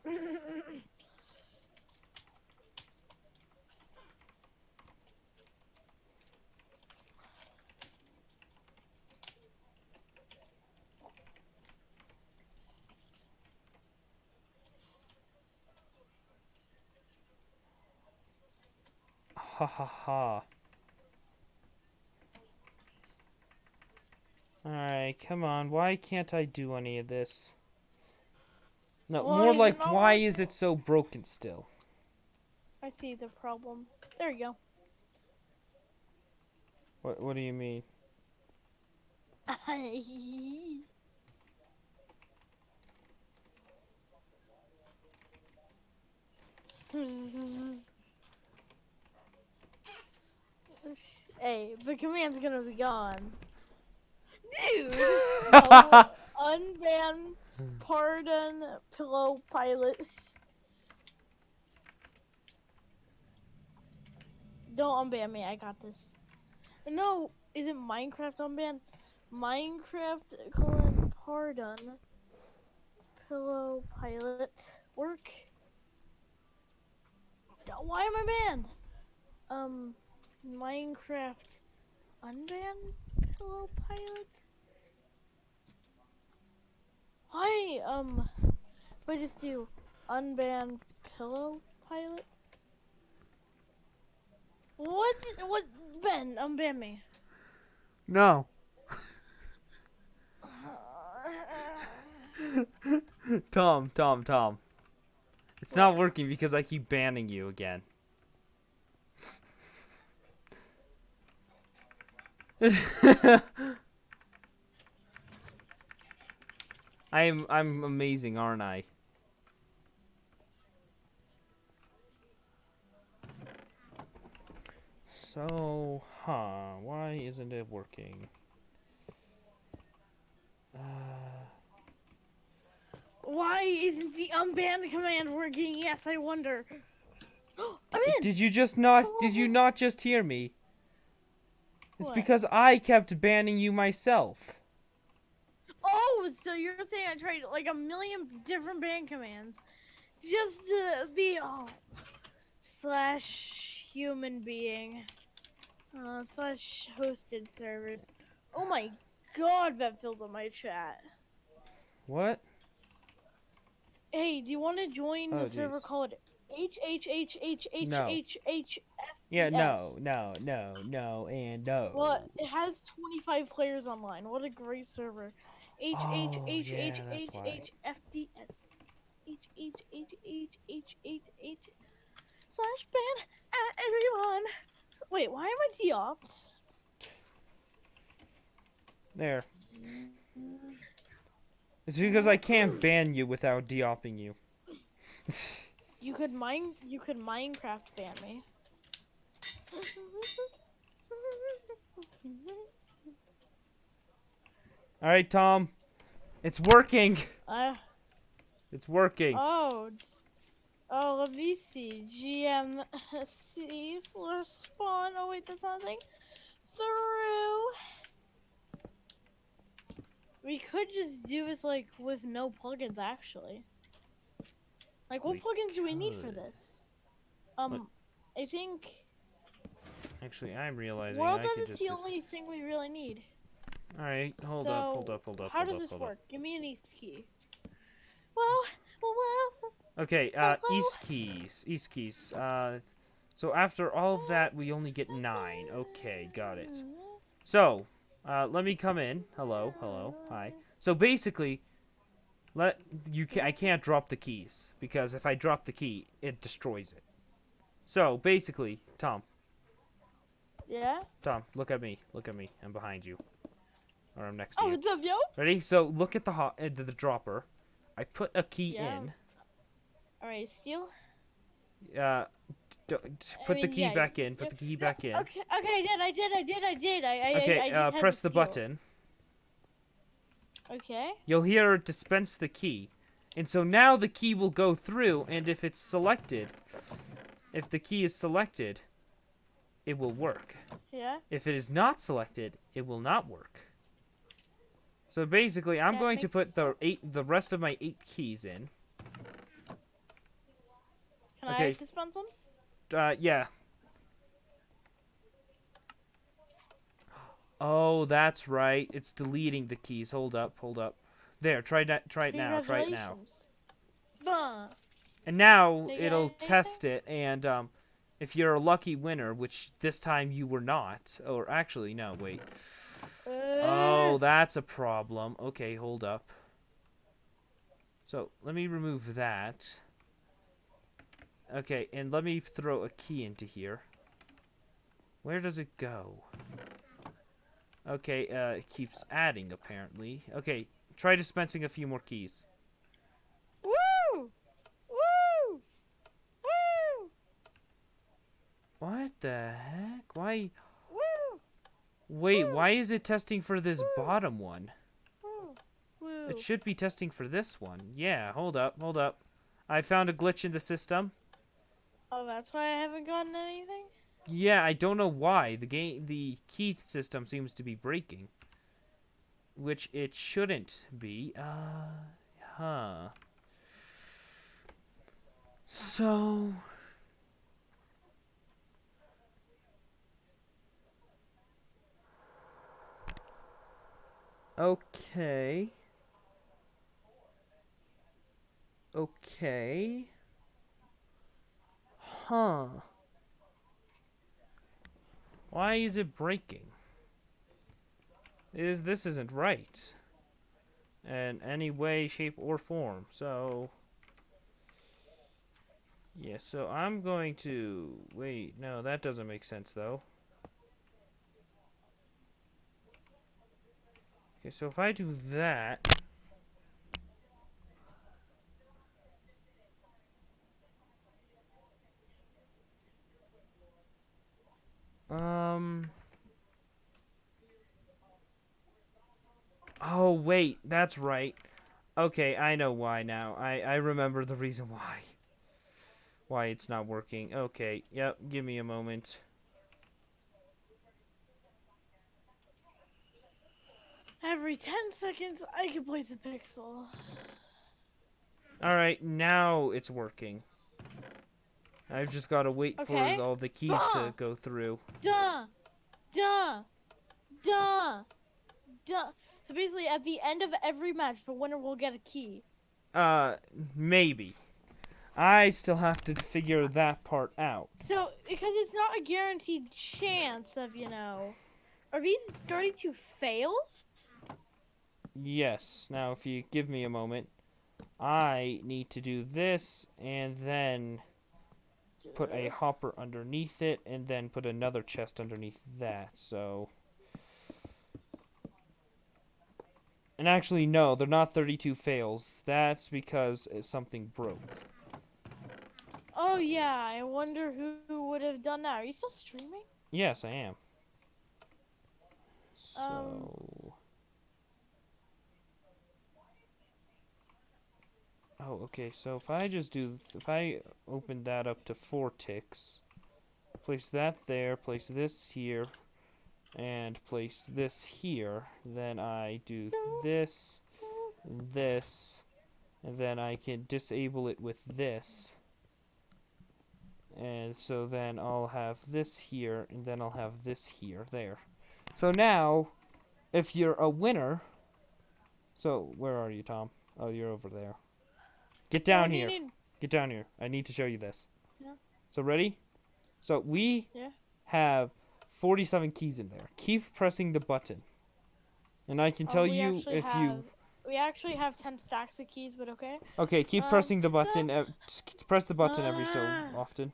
Ha ha ha. Alright, come on. Why can't I do any of this? No, Why more is it like, not why working? is it so broken still? I see the problem. There you go. What do you mean? Hey, the command's gonna be gone. Dude! No. Unban, pardon, pillow pilots. Don't unban me, I got this. No, is it Minecraft unban? Minecraft colon pardon, pillow pilot work. Why am I banned? Minecraft unban pillow pilot. Why if I just do unban pillow pilot? What Ben, unban me. No. Tom. It's not working because I keep banning you again. I'm amazing, aren't I? So, why isn't it working? Why isn't the unban command working? Yes, I wonder. I'm in. Did you not just hear me? It's What? because I kept banning you myself. Oh, so you're saying I tried like a million different ban commands, just slash human being, slash hosted servers. Oh my god, that fills up my chat. What? Hey, do you want to join Oh, the server jeez. called No. HHHHHHHHFDS? Yeah, no, and no. Well, it has 25 players online. What a great server. Oh, yeah, that's why. HHHHHFDS. HHHHHHH slash ban at everyone. Wait, why am I de-opt? There. It's because I can't ban you without de-opping you. You could Minecraft ban me. Alright, Tom. It's working. Uh, It's working. oh, let me see. GMC slash spawn. Oh wait, that's not a thing. Through. We could just do this like with no plugins actually. Like what We plugins do we need for could. this? What? I think Actually, I'm realizing World I could End is just... the only thing we really need. Alright, hold So, up. How does this work? Give me an East key. Well. Okay, Hello? East keys. So after all of that, we only get 9. Okay, got it. So, let me come in. Hello, hi. So basically, I can't drop the keys, because if I drop the key, it destroys it. So, basically, Tom, Yeah? look at me. I'm behind you. Or I'm next to Oh, you. what's up, yo? Ready? So, look at the dropper. I put a key Yeah. in. Alright, steal. Put the key back in. Put the key back in. Okay, I did. Okay, I just had press to the steal. button. Okay. You'll hear it dispense the key. And so now the key will go through, and if it's selected, if the key is selected, it will work. Yeah. If it is not selected, it will not work. So basically, I'm That going to makes put the rest of my 8 keys in. Can Okay. I dispense them? Yeah. Oh, that's right. It's deleting the keys. Hold up. There, try it now. Try it now. Congratulations. Bah. And now Did I get it'll anything? test it, and if you're a lucky winner, which this time you were not, or actually, no, wait. Oh, that's a problem. Okay, hold up. So, let me remove that. Okay, and let me throw a key into here. Where does it go? Okay, it keeps adding, apparently. Okay, try dispensing a few more keys. Woo! Woo! Woo! What the heck? Why? Woo! Wait, Woo! why is it testing for this Woo! bottom one? Woo! Woo! It should be testing for this one. Yeah, hold up, hold up. I found a glitch in the system. Oh, that's why I haven't gotten anything? Yeah, I don't know why. The key system seems to be breaking. Which it shouldn't be. Huh. So... Okay. Okay. Huh. Why is it breaking? This isn't right. In any way, shape, or form. So... Yeah, so I'm going to... Wait, no, that doesn't make sense, though. Okay, so if I do that... Oh, wait, that's right. Okay, I know why now. I remember the reason why. Why it's not working. Okay, yep, give me a moment. Every 10 seconds, I can place a pixel. Alright, now it's working. I've just got to wait Okay. for all the keys to go through. Duh! Duh! Duh! Duh! So basically, at the end of every match, the winner will get a key. Maybe. I still have to figure that part out. So, because it's not a guaranteed chance of, Are these 32 fails? Yes. Now, if you give me a moment, I need to do this and then put a hopper underneath it and then put another chest underneath that. So... And actually, no, they're not 32 fails. That's because something broke. Oh, yeah. I wonder who would have done that. Are you still streaming? Yes, I am. So... Oh, okay, so if I open that up to 4 ticks, place that there, place this here, and place this here, then I do this, and then I can disable it with this. And so then I'll have this here, and then I'll have this here, there. So now, if you're a winner... So, where are you, Tom? Oh, you're over there. Get down here. Get down here. I need to show you this. Yeah. So, ready? So, we have 47 keys in there. Keep pressing the button. And I can tell you if you... We actually have 10 stacks of keys, but okay. Okay, keep pressing the button. Press the button every so often.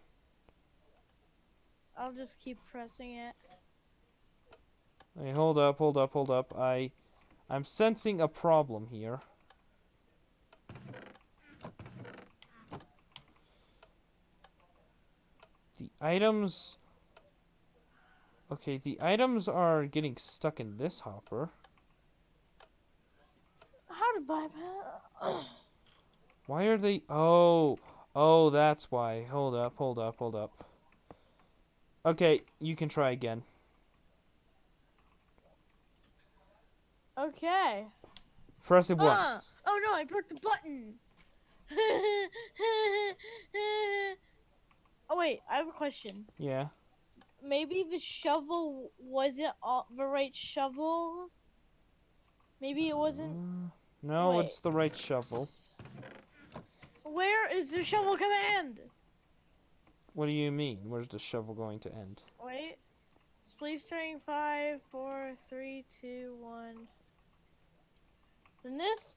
I'll just keep pressing it. Hey, hold up, hold up, hold up. I'm sensing a problem here. The items... Okay, the items are getting stuck in this hopper. How to bypass? Why are they... Oh, that's why. Hold up, hold up, hold up. Okay, you can try again. Okay. Press it once. Oh no, I broke the button. Oh wait, I have a question. Yeah. Maybe the shovel wasn't the right shovel? Maybe it wasn't... No, Wait. it's the right shovel. Where is the shovel command? What do you mean? Where's the shovel going to end? Wait. Spleef starting 5, 4, 3, 2, 1. Then this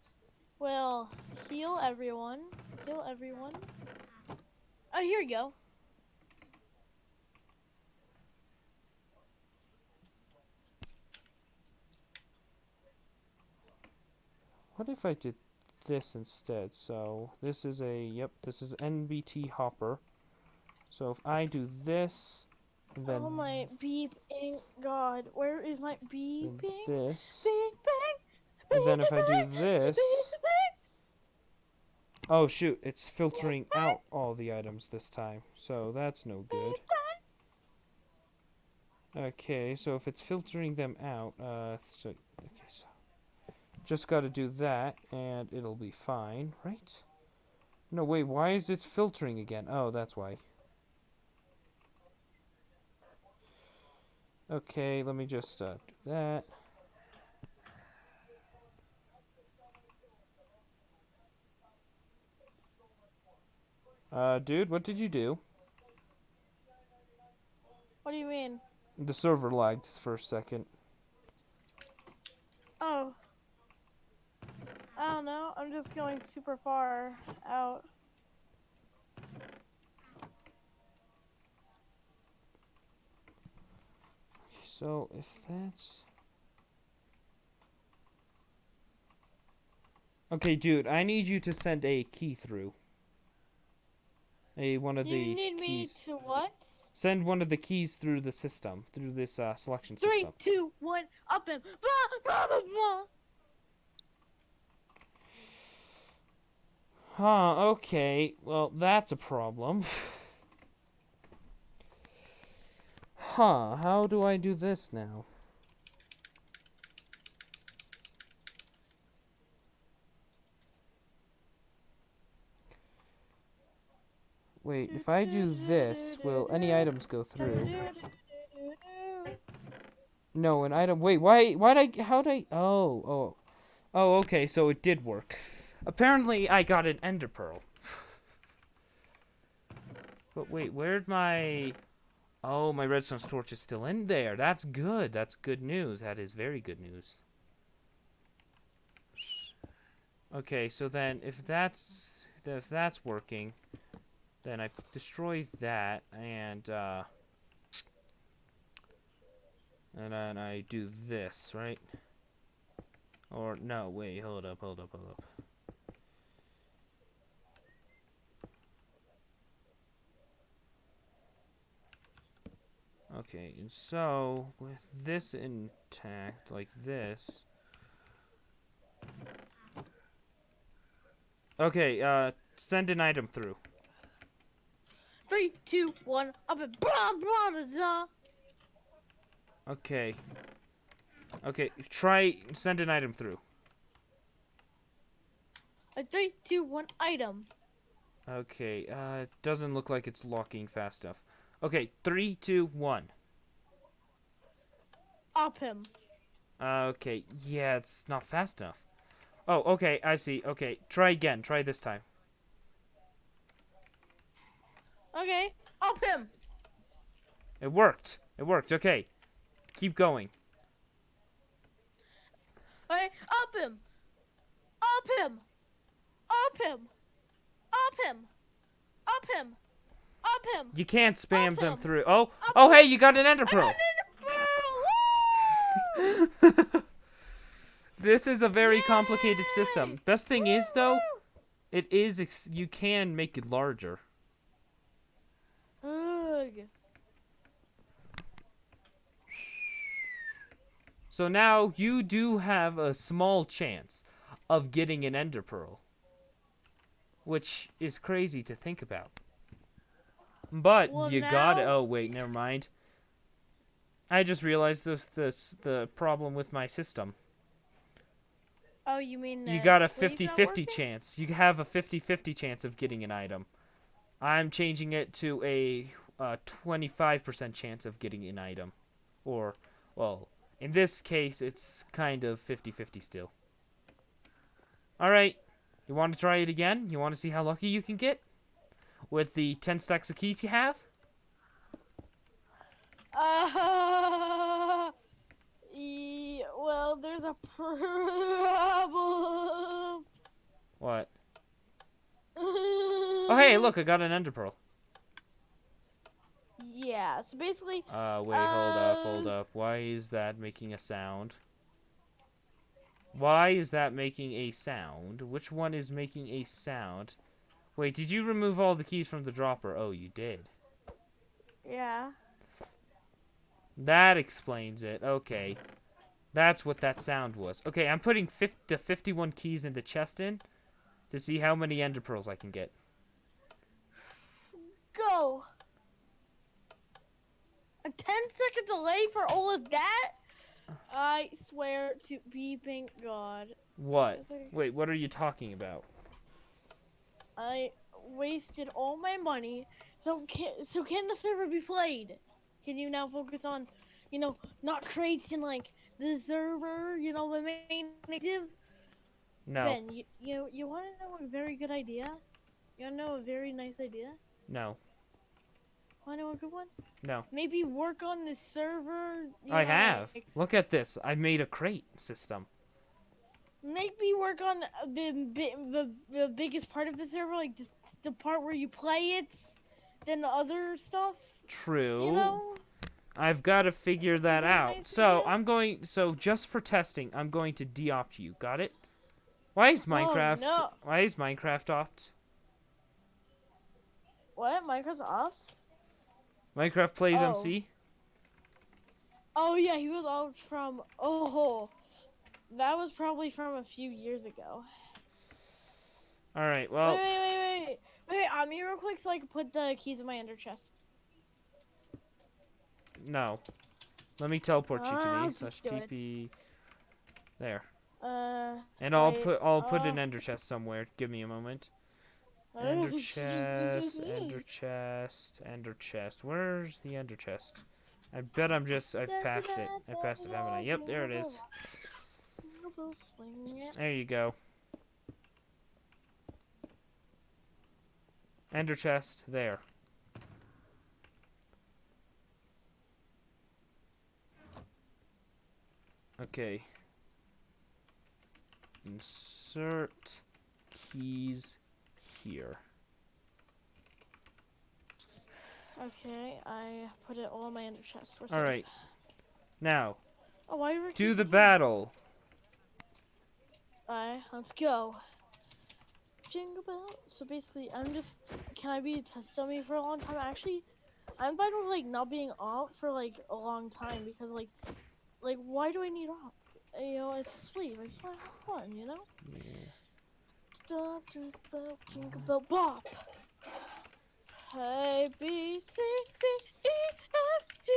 will heal everyone. Heal everyone. Oh, here you go. what if I did this instead? So this is this is NBT hopper. So if I do this, then Oh my beeping god. Where is my then beeping? this, Beep bang. and then if I do Beep this, bang. oh shoot, it's filtering out all the items this time. So that's no good. Okay, so if it's filtering them out, so just got to do that, and it'll be fine, right? No, wait, why is it filtering again? Oh, that's why. Okay, let me just do that. Dude, what did you do? What do you mean? The server lagged for a second. Oh. I don't know. I'm just going super far out. So if that's... Okay, dude, I need you to send a key through. One of the You need me keys. to what? Send one of the keys through the system, through this selection 3, system. 2, 1, up him. Blah, blah, blah, blah. Huh, okay. Well, that's a problem. Huh, how do I do this now? Wait, if I do this, will any items go through? No, an item. Wait, why'd I, how'd I, oh, okay, so it did work. Apparently, I got an ender pearl. But wait, where'd my, oh, my redstone torch is still in there. That's good. That's good news. That is very good news. Okay, so then if that's working, then I destroy that, and then I do this, right? Or no, wait, hold up. Okay, and so with this intact, like this. Okay, send an item through. 3, 2, 1, up him. Blah, blah, blah, blah. Okay. Okay, try send an item through. 3, 2, 1, item. Okay, it doesn't look like it's locking fast enough. Okay, 3, 2, 1. Up him. Okay, yeah, it's not fast enough. Oh, okay, I see. Okay, try again. Try this time. Okay, up him. It worked. It worked. Okay, keep going. Okay, up him. Up him. Up him. Up him. Up him. Up him. You can't spam Up them him. through. Oh, Up oh, hey, you got an ender I pearl. got an ender pearl. Woo! This is a very complicated system. Best thing is though, Woo! it is you can make it larger. Ugh. So now you do have a small chance of getting an ender pearl, which is crazy to think about. But Well, you got it. now- Oh wait, never mind. I just realized the problem with my system. Oh, you mean You got a sleep not 50-50 working? chance. You have a 50-50 chance of getting an item. I'm changing it to a 25% chance of getting an item. Or, well, in this case, it's kind of 50-50 still. Alright, you want to try it again? You want to see how lucky you can get? With the 10 stacks of keys you have? Well, there's a problem. What? Oh, hey, look, I got an ender pearl. Yeah, so basically, Wait, hold up. Why is that making a sound? Why is that making a sound? Which one is making a sound? Wait, did you remove all the keys from the dropper? Oh, you did. Yeah. That explains it. Okay. That's what that sound was. Okay, I'm putting the 51 keys in the chest in to see how many ender pearls I can get. Go. A 10-second delay for all of that? I swear to beeping God. What? It's like Wait, what are you talking about? I wasted all my money. So can the server be played? Can you now focus on, not creating like the server, the main active? No. Ben, you want to know a very good idea? You want to know a very nice idea? No. Want to know a good one? No. Maybe work on the server. I have. Look at this. I made a crate system. Maybe work on the biggest part of the server, like the part where you play it, then the other stuff. True. You know? I've got to figure that very out. nice So idea. so just for testing, I'm going to de-opt you. Got it? Why is Minecraft? no. Why is Minecraft opt? What? Minecraft's ops? Minecraft plays Oh. MC. Oh yeah, he was opt from. Oh, that was probably from a few years ago. All right. Wait, Well, wait, on me real quick so I can put the keys in my ender chest. no. Let me teleport you to I'll me. just / do it. TP. There. Uh. And I'll wait, put an ender chest somewhere. Give me a moment. Ender chest, ender chest, ender chest. Where's the ender chest? I bet I've passed it. I passed it, haven't I? Yep, there it is. There you go. Ender chest, there. Okay. Insert keys here. Okay, I put it all in my ender chest. All right. Now, Oh, why are you do the battle. Alright, let's go. Jingle bell. So basically, can I be a test dummy for a long time? Actually, I'm fine with like not being off for like a long time because like why do I need off? It's sweet. I just want to have fun, Jingle bell, bop. A B C D E F G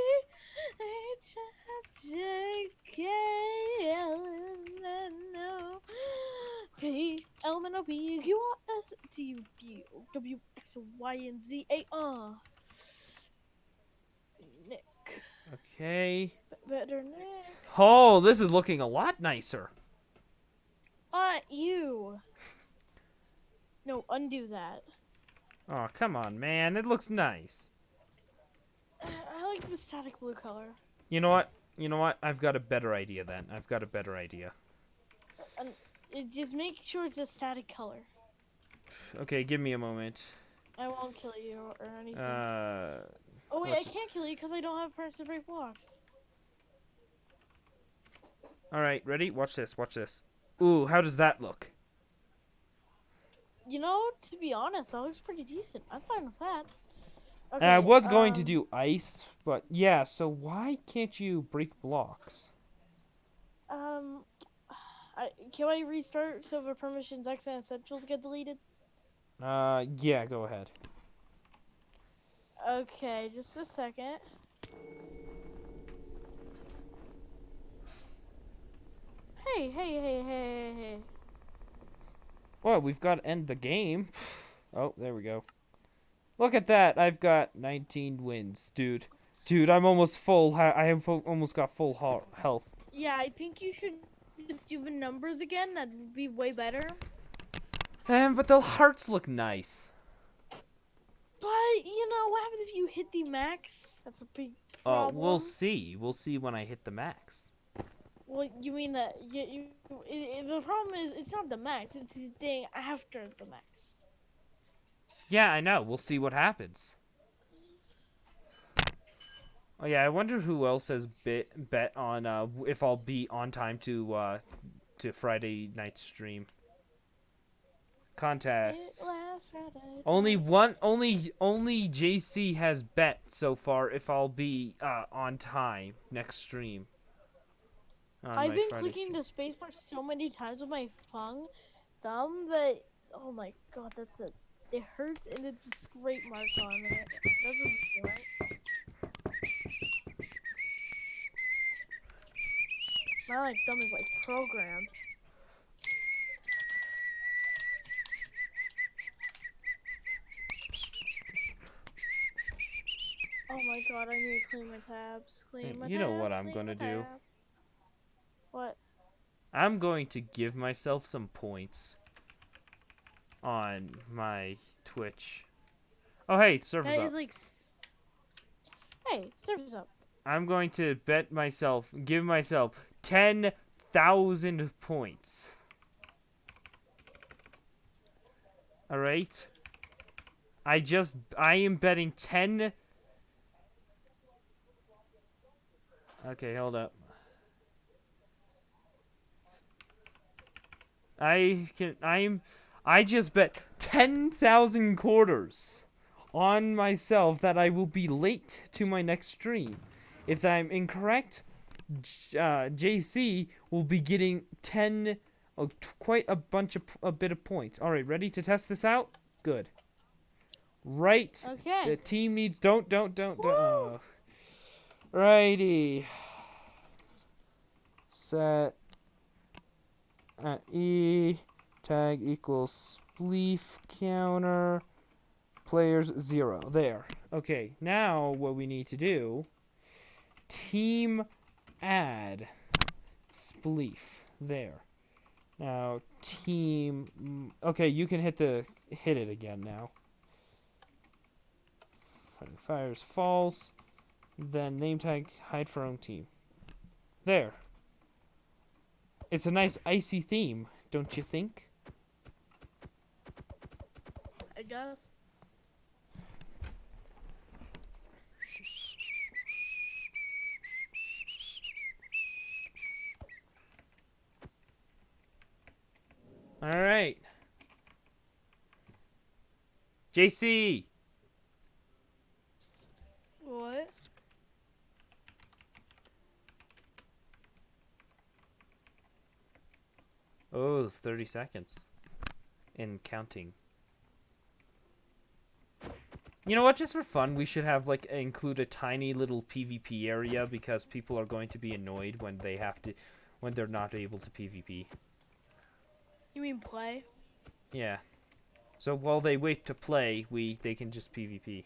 H I J K L M N O P L M N O P Q R S T U V W X Y and Z A Nick. Okay. Better Nick. Oh, this is looking a lot nicer. You. No, undo that. Oh, come on, man. It looks nice. I like the static blue color. You know what? You know what? I've got a better idea then. I've got a better idea. Just make sure it's a static color. Okay, give me a moment. I won't kill you or anything. Uh, Oh wait, I what's- can't kill you because I don't have parts to break blocks. all right, ready? Watch this. Watch this. Ooh, how does that look? To be honest, that looks pretty decent. I'm fine with that. I was going to do ice, but yeah, so why can't you break blocks? Can I restart so the permissions X and essentials get deleted? Yeah, go ahead. Okay, just a second. Hey. Well, we've got to end the game. Oh, there we go. Look at that. I've got 19 wins, dude. Dude, I'm almost full. I have almost got full health. Yeah, I think you should just do the numbers again. That would be way better. But the hearts look nice. But, what happens if you hit the max? That's a big Oh, problem. we'll see. We'll see when I hit the max. Well, you mean that the problem is it's not the max, it's the thing after the max. Yeah, I know. We'll see what happens. Oh yeah, I wonder who else has bet on if I'll be on time to to Friday night stream. Contests. Last Friday. Only JC has bet so far if I'll be on time next stream. On I've my been Friday clicking stream. the spacebar so many times with my thumb that oh my god, that's it. It hurts and it's a scrape mark on it. That doesn't feel right. My like thumb is like programmed. Oh my god, I need to clean my tabs. Clean my You know what tabs, I'm clean gonna my do? tabs. What? I'm going to give myself some points on my Twitch. Oh hey, server's That up. is like. Hey, server's up. I'm going to give myself 10,000 points. All right. I am betting 10. Okay, hold up. I just bet 10,000 quarters on myself that I will be late to my next stream. If I'm incorrect, JC will be getting quite a bit of points. All right, ready to test this out? Good. Right. Okay. The team needs don't. Oh. Righty. Set. E. Tag equals spleef counter. Players 0. There. Okay, now what we need to do, team add spleef. There. Now team, okay, you can hit it again now. Fires false. Then name tag hide for own team. There. It's a nice icy theme, don't you think? I guess. All right. JC. What? Oh, it's 30 seconds. And counting. You know what? Just for fun, we should have include a tiny little PvP area because people are going to be annoyed when they're not able to PvP. You mean play? Yeah. So while they wait to play, they can just PvP.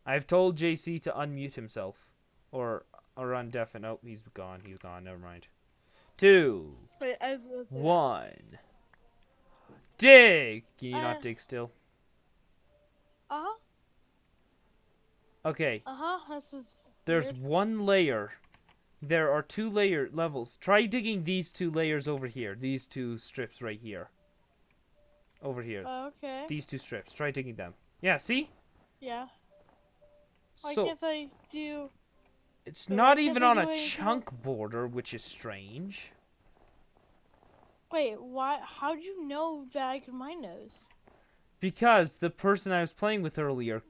I've told JC to unmute himself. Or undeafen. Oh, he's gone. He's gone. Never mind. 2, Wait, 1. Dig! Can you not dig still? Uh-huh. Okay. Uh-huh. This is There's weird. one layer. There are 2 levels. Try digging these 2 layers over here. These 2 strips right here. Over here. Okay. These 2 strips. Try digging them. Yeah, see? Yeah. Why So can't I do... it's but not why can't even I on do a anything chunk border, which is strange. Wait, why? How'd you know that I could mine those? Because the person I was playing with earlier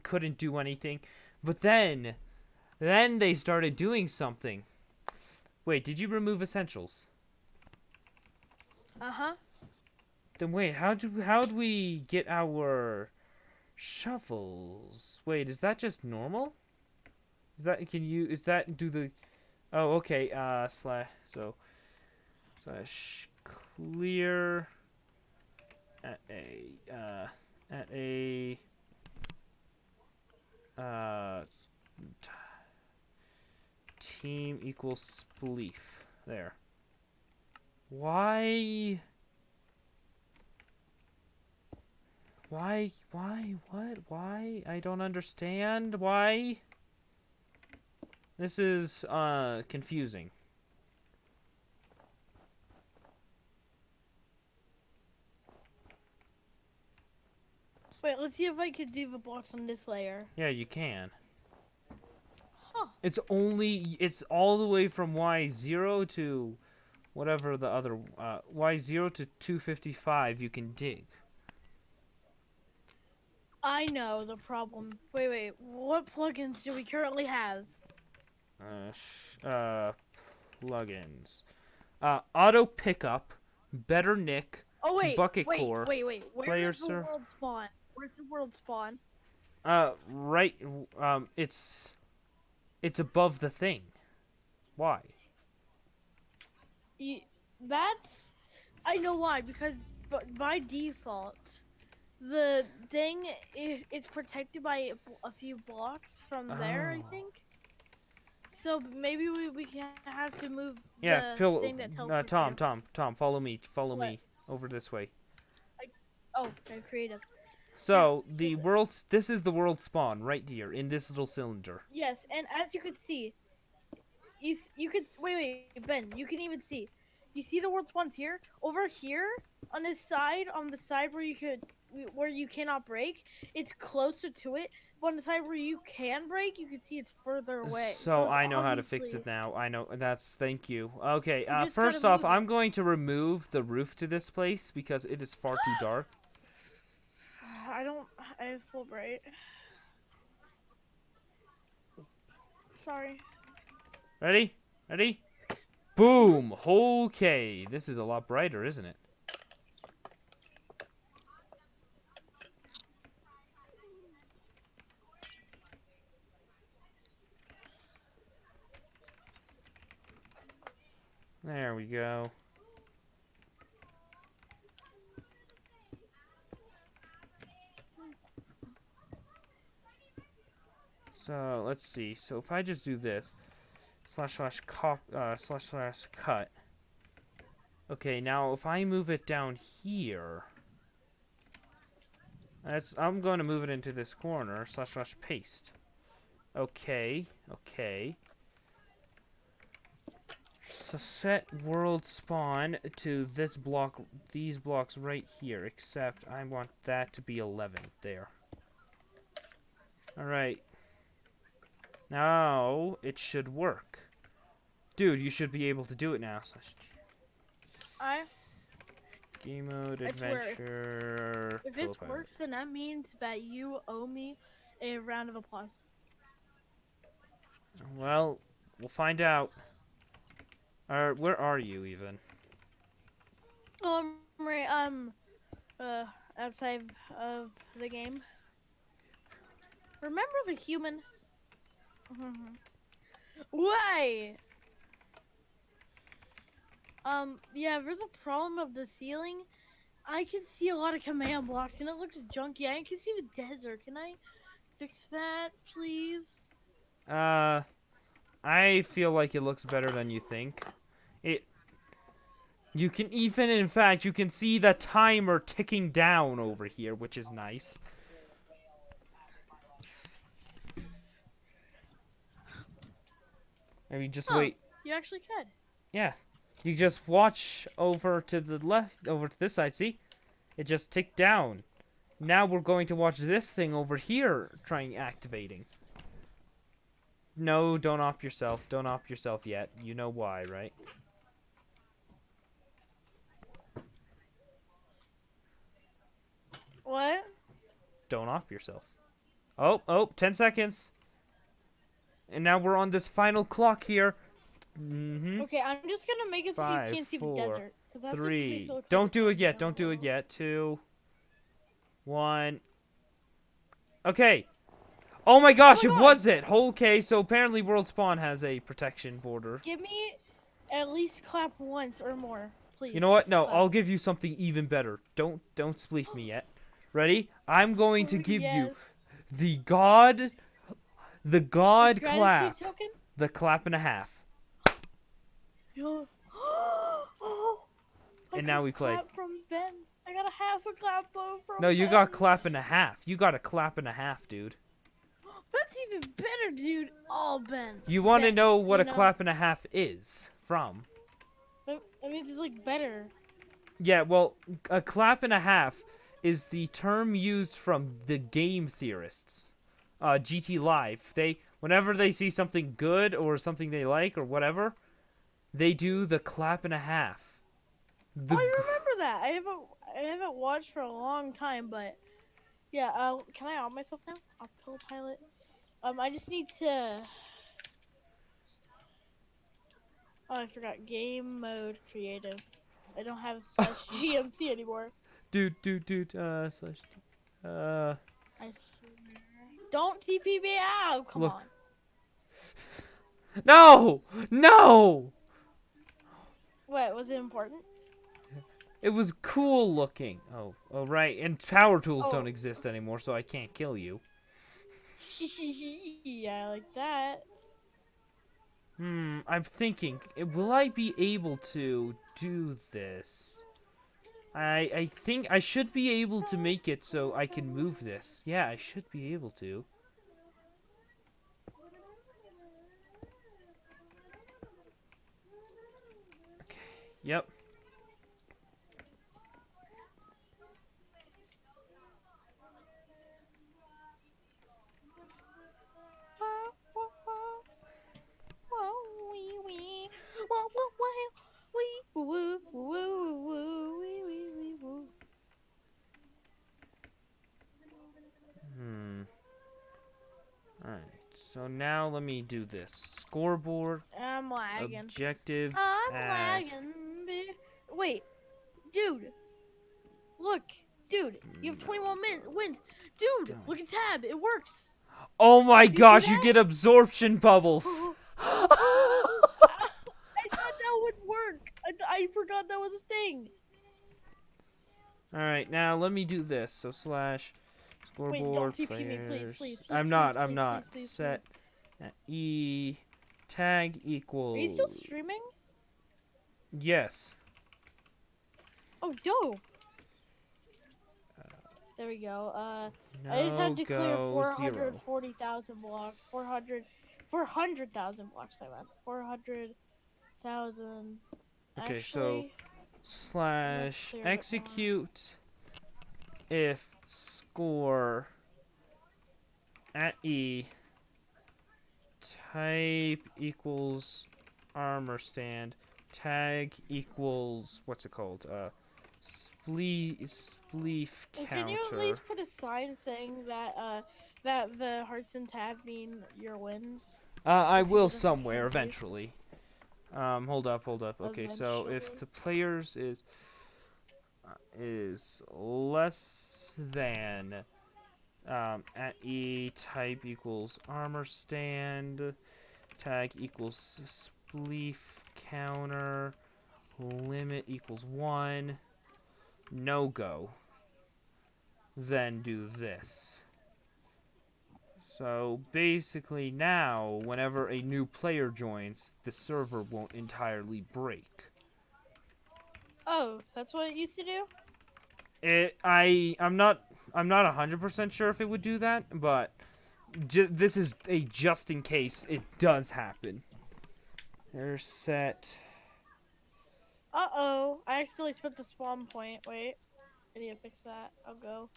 couldn't do anything. But then they started doing something. Wait, did you remove essentials? Uh-huh. Then wait, how'd we get our shovels? Wait, is that just normal? Oh, okay, slash clear at a team equals spleef. There. Why? What? Why? I don't understand. Why? This is, confusing. Wait, let's see if I could do the blocks on this layer. Yeah, you can. Huh. It's all the way from Y0 to whatever the other Y0 to 255 you can dig. I know the problem. Wait. What plugins do we currently have? Plugins. Auto pickup, Better Nick, Oh wait, Bucket Core, wait. Where Player is the Serv- world spawn? Where's the world spawn? right. It's above the thing. Why? That's I know why, because by default the thing is it's protected by a few blocks from there, I Oh. think. So maybe we can have to move Yeah, the Phil. thing that teleports you. Tom, follow me. Follow What? me over this way. Oh, okay, creative. So this is the world spawn right here in this little cylinder. Yes, and as you could see, you could wait, Ben, you can even see. You see the world spawns here? Over here on this side, on the side where you cannot break, it's closer to it. But on the side where you can break, you can see it's further away. So it's I know how to fix obviously- it now. I know thank you. Okay, You just first gotta off, move it. I'm going to remove the roof to this place because it is far too dark. I have full bright. Sorry. Ready? Ready? Boom! Okay, this is a lot brighter, isn't it? There we go. So let's see. So if I just do this, / cut. Okay, now if I move it down here, I'm going to move it into this corner. / paste. Okay. So set world spawn to this block, these blocks right here, except I want that to be 11 there. Alright. Now it should work. Dude, you should be able to do it now. Game mode, I swear, adventure. if this co-pilot. works, then that means that you owe me a round of applause. Well, we'll find out. Where are you even? Right, outside of the game. Remember the human? Why? Yeah, there's a problem of the ceiling. I can see a lot of command blocks and it looks junky. I can see the desert. Can I fix that, please? I feel like it looks better than you think. You can even, in fact, you can see the timer ticking down over here, which is nice. Maybe just Oh. wait. You actually could. Yeah. You just watch over to the left, over to this side, see? It just ticked down. Now we're going to watch this thing over here trying activating. No, don't op yourself. Don't op yourself yet. You know why, right? What? Don't op yourself. Oh, 10 seconds. And now we're on this final clock here. Mm-hmm. Okay, I'm just gonna make it so you 5, can't see the 4, desert. 'cause that just 3. makes it look Don't like do it it's yet. on Don't do it the yet. 2, 1. Okay. Oh my gosh, Oh my it God. was it. Okay, so apparently World Spawn has a protection border. Give me at least clap once or more, please. You know what? Just No, clap. I'll give you something even better. Don't spleef me yet. Ready? I'm going to Oh, give you yes. the god Gratitude clap. token? The clap and a half. Yo. Oh, I And got now a we play. clap from Ben. I got a half a clap from No, you Ben. got clap and a half. You got a clap and a half, dude. That's even better, dude. Oh, Ben. You want to Ben, know what you a clap and a half is from? That means it's like better. Yeah, well, a clap and a half is the term used from the game theorists. GT Live. Whenever they see something good or something they like or whatever, they do the clap and a half. Oh, I remember that. I haven't watched for a long time, but yeah. Can I out myself now? Autopilot. I just need to. Oh, I forgot. Game mode creative. I don't have slash GMC anymore. Dude. Slash. I swear. Don't TP me out. Come Look. on. No! No! What was it important? It was cool looking. Oh, right. And power tools Oh. don't exist anymore, so I can't kill you. Yeah, like that. I'm thinking, will I be able to do this? I think I should be able to make it so I can move this. Yeah, I should be able to. Okay, yep. Alright, so now let me do this. Scoreboard, I'm lagging. objectives, I'm add. lagging. Wait, dude. Look, dude. You have 21 wins. Dude, Done. look at tab. It works. Oh my see gosh, you that? get absorption bubbles! I thought that would work. I forgot that was a thing. Alright, now let me do this. So slash Wait, scoreboard don't TP players. me, please. I'm please, not. please, Set please. E tag equals. Are you still streaming? Yes. Oh, dope. There we go. No I just had to clear go 0. 440,000 blocks. 400,000 blocks. I meant 400,000. Okay, Actually, so slash clear a bit more. execute if score at E type equals armor stand tag equals what's it called spleef And counter. can you at least put a sign saying that that the hearts and tab mean your wins? I will people don't somewhere confuse. eventually. Hold up. Okay, so if Eventually. the players is less than at E type equals armor stand tag equals spleef counter limit equals 1 no go, then do this. So basically now, whenever a new player joins, the server won't entirely break. Oh, that's what it used to do? I'm not 100% sure if it would do that, but this is a just in case it does happen. There's set. Uh-oh. I accidentally spent the spawn point. Wait. I need to fix that. I'll go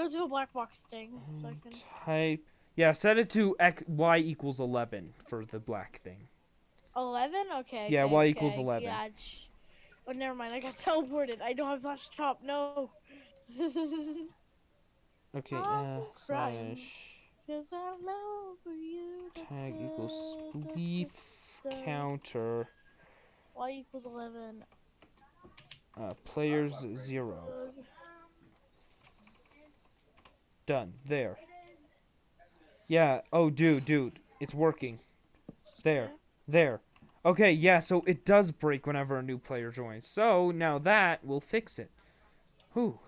to a black box thing so I can... Type. Yeah, set it to y equals 11 for the black thing. 11? Okay. Yeah, okay, y okay. equals 11. Yeah. Oh, never mind. I got teleported. I don't have slash chop. No. Okay, I'm crying. slash. 'Cause I love you. Tag equals spleef counter. Y equals 11. Players 0. Done. There. Yeah. Oh, dude. It's working. There. Okay, yeah, so it does break whenever a new player joins. So, now that will fix it. Whew.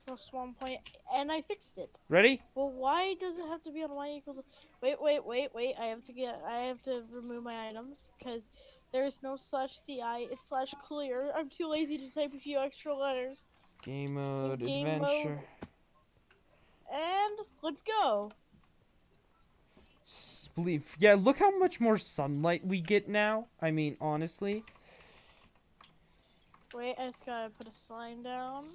No spawn point. And I fixed it. Ready? Well, why does it have to be on Y equals... Wait. I have to remove my items. Because there is no slash CI. It's slash clear. I'm too lazy to type a few extra letters. Game mode, Game adventure. And let's go. Spleef. Yeah, look how much more sunlight we get now. I mean, honestly. Wait, I just gotta put a sign down.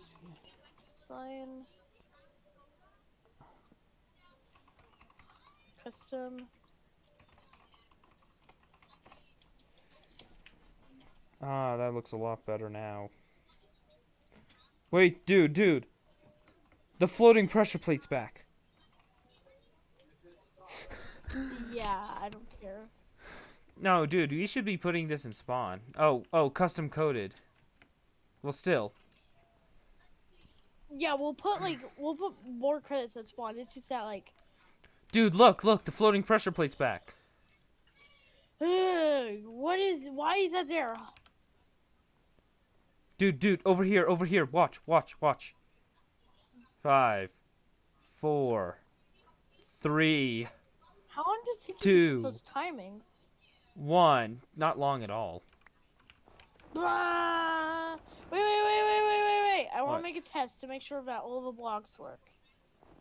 Sign. Custom. Ah, that looks a lot better now. Wait, dude. The floating pressure plate's back. Yeah, I don't care. No, dude, you should be putting this in spawn. Oh, custom coded. Well, still. Yeah, we'll put more credits at spawn. It's just that like, Dude, look, the floating pressure plate's back. why is that there? Dude, over here. Watch. 5, 4, 3, How long did it take Two. you to those timings? 1. Not long at all. Ah! Wait. I want What? to make a test to make sure that all the blocks work.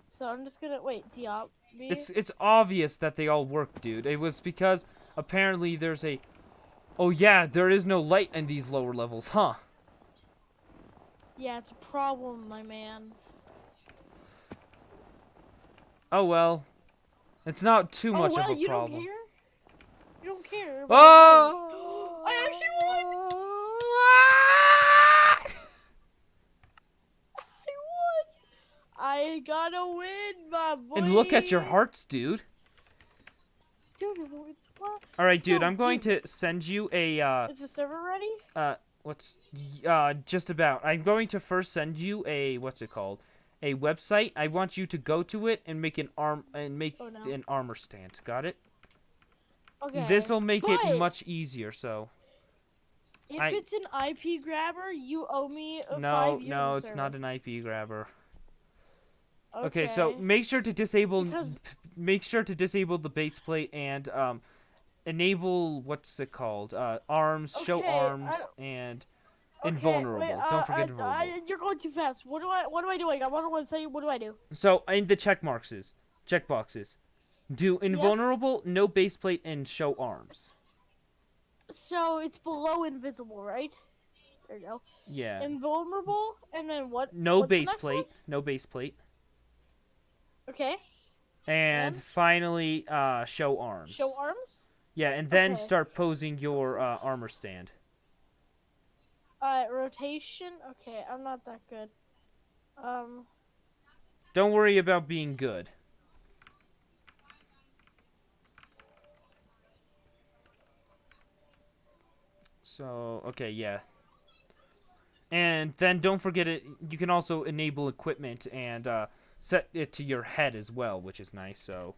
So I'm just gonna wait. Diop. It's obvious that they all work, dude. It was because apparently there's a... Oh yeah, there is no light in these lower levels, huh? Yeah, it's a problem, my man. Oh well. It's not too much well, of a you problem. don't care? You don't care? Oh! I actually won! I won! I gotta win, my boy! And look at your hearts, dude. Dude, it's what? Alright, dude, So, I'm going to send you a, Is the server ready? just about. I'm going to first send you a, what's it called? A website. I want you to go to it and make an armor stand. Got it? Okay. This'll make it but much easier, so. If it's an IP grabber, you owe me 5 years No, of it's not an service. IP grabber. Okay, so make sure to disable the base plate and enable what's it called? Arms, show Okay, arms, and invulnerable. Wait, Don't forget invulnerable. you're going too fast. What am I doing? I want to tell you what do I do? So in the checkboxes, do invulnerable, no base plate, and show arms. So it's below invisible, right? There you go. Yeah. Invulnerable, and then what? No what's the base next plate. one? No base plate. Okay. And Then? finally, show arms. Show arms. Yeah, and then Okay. start posing your armor stand. Rotation. Okay, I'm not that good. Don't worry about being good. So, okay, yeah. And then don't forget it. You can also enable equipment and set it to your head as well, which is nice. So,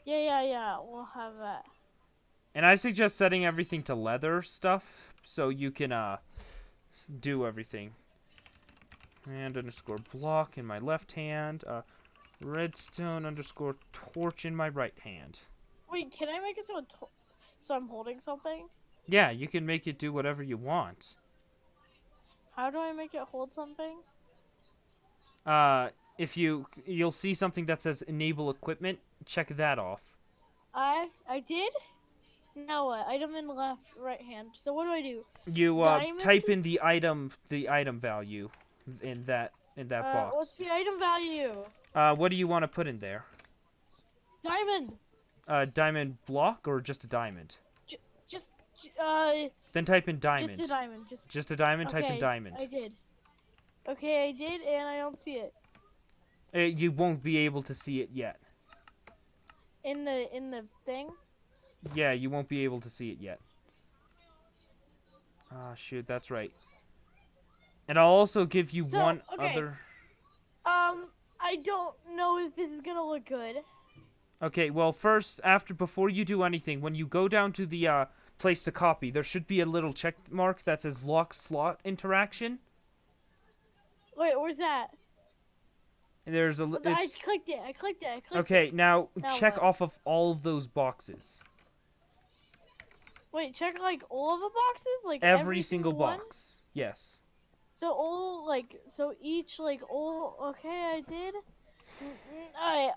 Yeah. We'll have that. and I suggest setting everything to leather stuff so you can do everything. And underscore block in my left hand. Redstone underscore torch in my right hand. Wait, can I make it so I'm holding something? Yeah, you can make it do whatever you want. How do I make it hold something? If you'll see something that says enable equipment, check that off. I did. Now what? Item in the right hand. So what do I do? You Diamond? type in the item value in that box. What's the item value? What do you want to put in there? Diamond. Diamond block or just a diamond? Just Then type in diamond. just a diamond. Just a diamond. Type in Okay, diamond. I did. Okay, I did, and I don't see it You won't be able to see it yet. in the thing. Yeah, you won't be able to see it yet. Ah, shoot, that's right. And I'll also give you So, one okay. other... I don't know if this is gonna look good. Okay, well, before you do anything, when you go down to the place to copy, there should be a little check mark that says lock slot interaction. Wait, where's that? And there's a... I clicked it. I clicked it. Okay, now Now check what? off of all of those boxes. Wait, check like all of the boxes, like Every single one? box. Yes. So each okay, I did. Alright,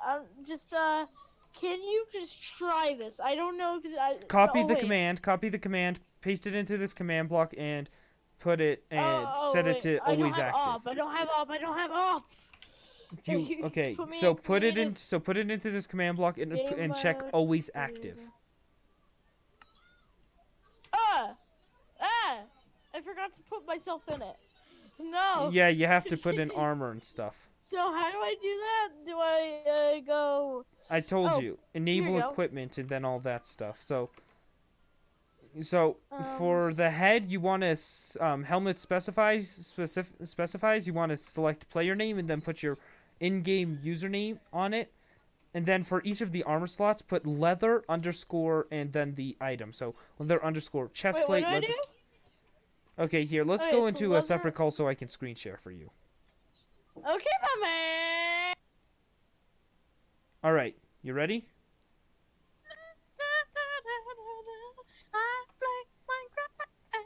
just can you just try this? I don't know because I Copy oh, the wait. command, paste it into this command block, and put it and set it wait, to always active. I don't have off. Okay, Put me so in put it in. creative So put it into this command block game and check mode. always active. Ah! Ah! I forgot to put myself in it. No. Yeah, you have to put in armor and stuff. So how do I do that? Do I go? I told Oh, you, here enable you go. equipment and then all that stuff. So Um, for the head, you want to helmet specifies. You want to select player name and then put your in-game username on it. And then for each of the armor slots, put leather underscore and then the item. So leather underscore chest Wait, what plate. do I Leather. do? Okay, here, let's Okay, go so into a leather- separate call so I can screen share for you. Okay, my man. All right, you ready?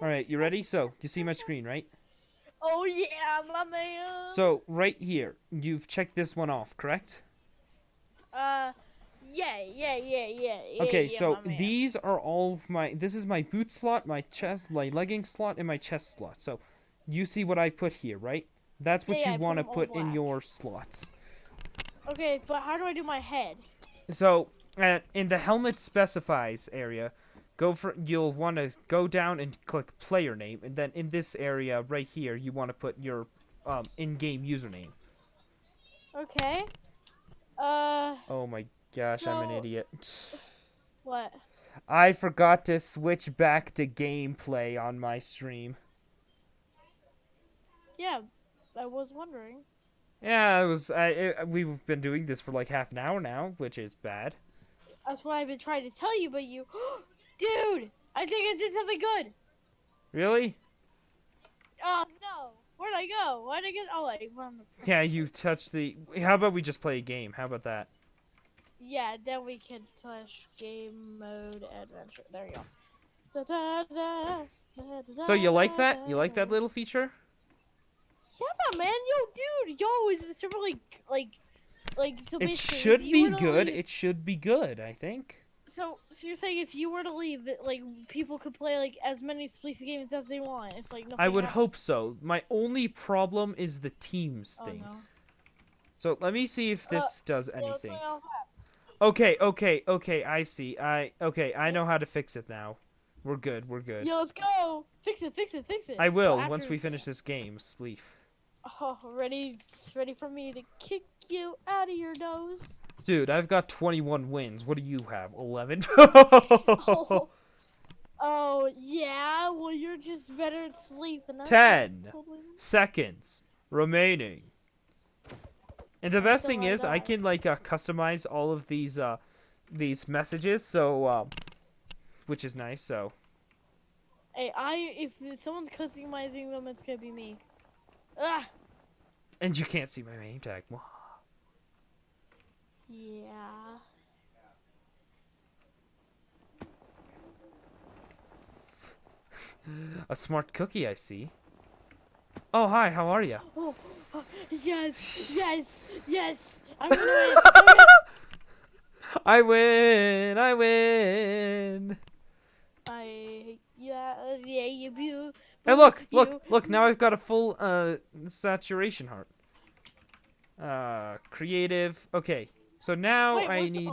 All right, you ready? So you see my screen, right? Oh yeah, my man. So right here, you've checked this one off, correct? Yeah. Okay, yeah, so my man. these are all my. This is my boot slot, my chest, my legging slot, and my chest slot. So you see what I put here, right? That's what Yeah, I you put want to them all put in black. your slots. Okay, but how do I do my head? So in the helmet specifies area, you'll want to go down and click player name, and then in this area right here, you want to put your in-game username. Okay. Oh my gosh, I'm an So- idiot. What? I forgot to switch back to gameplay on my stream. Yeah, I was wondering. Yeah, we've been doing this for like half an hour now, which is bad. That's what I've been trying to tell you, but you, dude, I think I did something good. Really? Oh no, where'd I go? Why'd I get? Oh, like, Yeah, you touched the. How about we just play a game? How about that? yeah, then we can touch game mode adventure. There you go. So you like that? You like that little feature? Yeah, man, it's super like so. It basically, should if you be were to good. leave- It should be good, I think. So you're saying if you were to leave, like people could play like as many Spleef games as they want. If like nothing I would happens. hope so. My only problem is the teams Oh, thing. no. So let me see if this does Yeah, what's anything. going on with that? Okay, I see. I know how to fix it now. We're good. Yo, let's go. Fix it. I will Well, once after we this- finish this game, Spleef. Oh, ready for me to kick you out of your nose. Dude, I've got 21 wins. What do you have? 11? Oh, yeah. Well, you're just better at sleep, and that's 10 totally... seconds remaining. And the best thing I is, I die. can like customize all of these messages, so which is nice. So Hey, if someone's customizing them, it's gonna be me. Ah. and you can't see my name tag. Yeah. A smart cookie, I see. Oh, hi. How are you? Oh, yes. I'm gonna win. I win. I win. Yeah, you. Hey, look! Now I've got a full saturation heart. Creative. Okay, so now Wait, I what's the- need oh,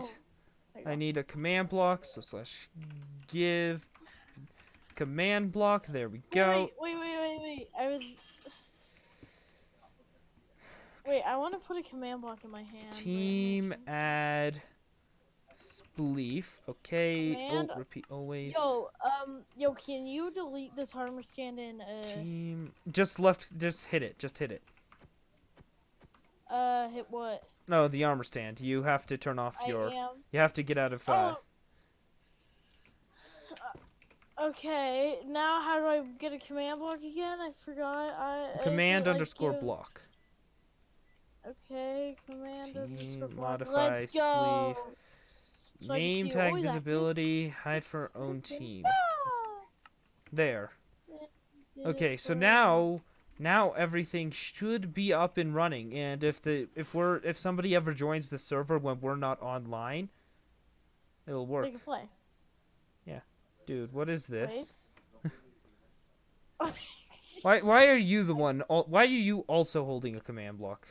there you I go. need a command block. So slash give command block. There we go. Wait. I want to put a command block in my hand. but- Team add spleef. Okay. Command- Oh, repeat always. Yo, can you delete this armor stand in, Team. Just left. Just hit it. Just hit it. hit what? No, the armor stand. You have to turn off your. I am. You have to get out of. Okay, now how do I get a command block again? I forgot. Command is it, like, underscore give- block. Okay, command Team underscore block. modify Let's go. So I just Name do tag always active. visibility. Hide for own team. Ah! There. Did Okay, it so for- now everything should be up and running. And if somebody ever joins the server when we're not online, it'll work. They can play. Dude, what is this? Wait. Why are you the one? Why are you also holding a command block?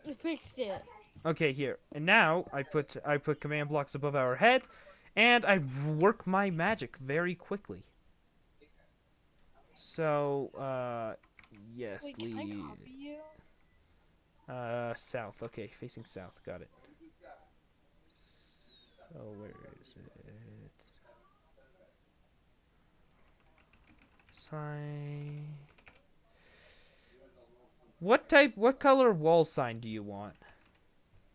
I fixed it. Okay, here. And now I put command blocks above our heads, and I work my magic very quickly. So, yes, Wait, can I lead. copy you? South. Okay, facing south. Got it. So where is it? Sign. What color wall sign do you want?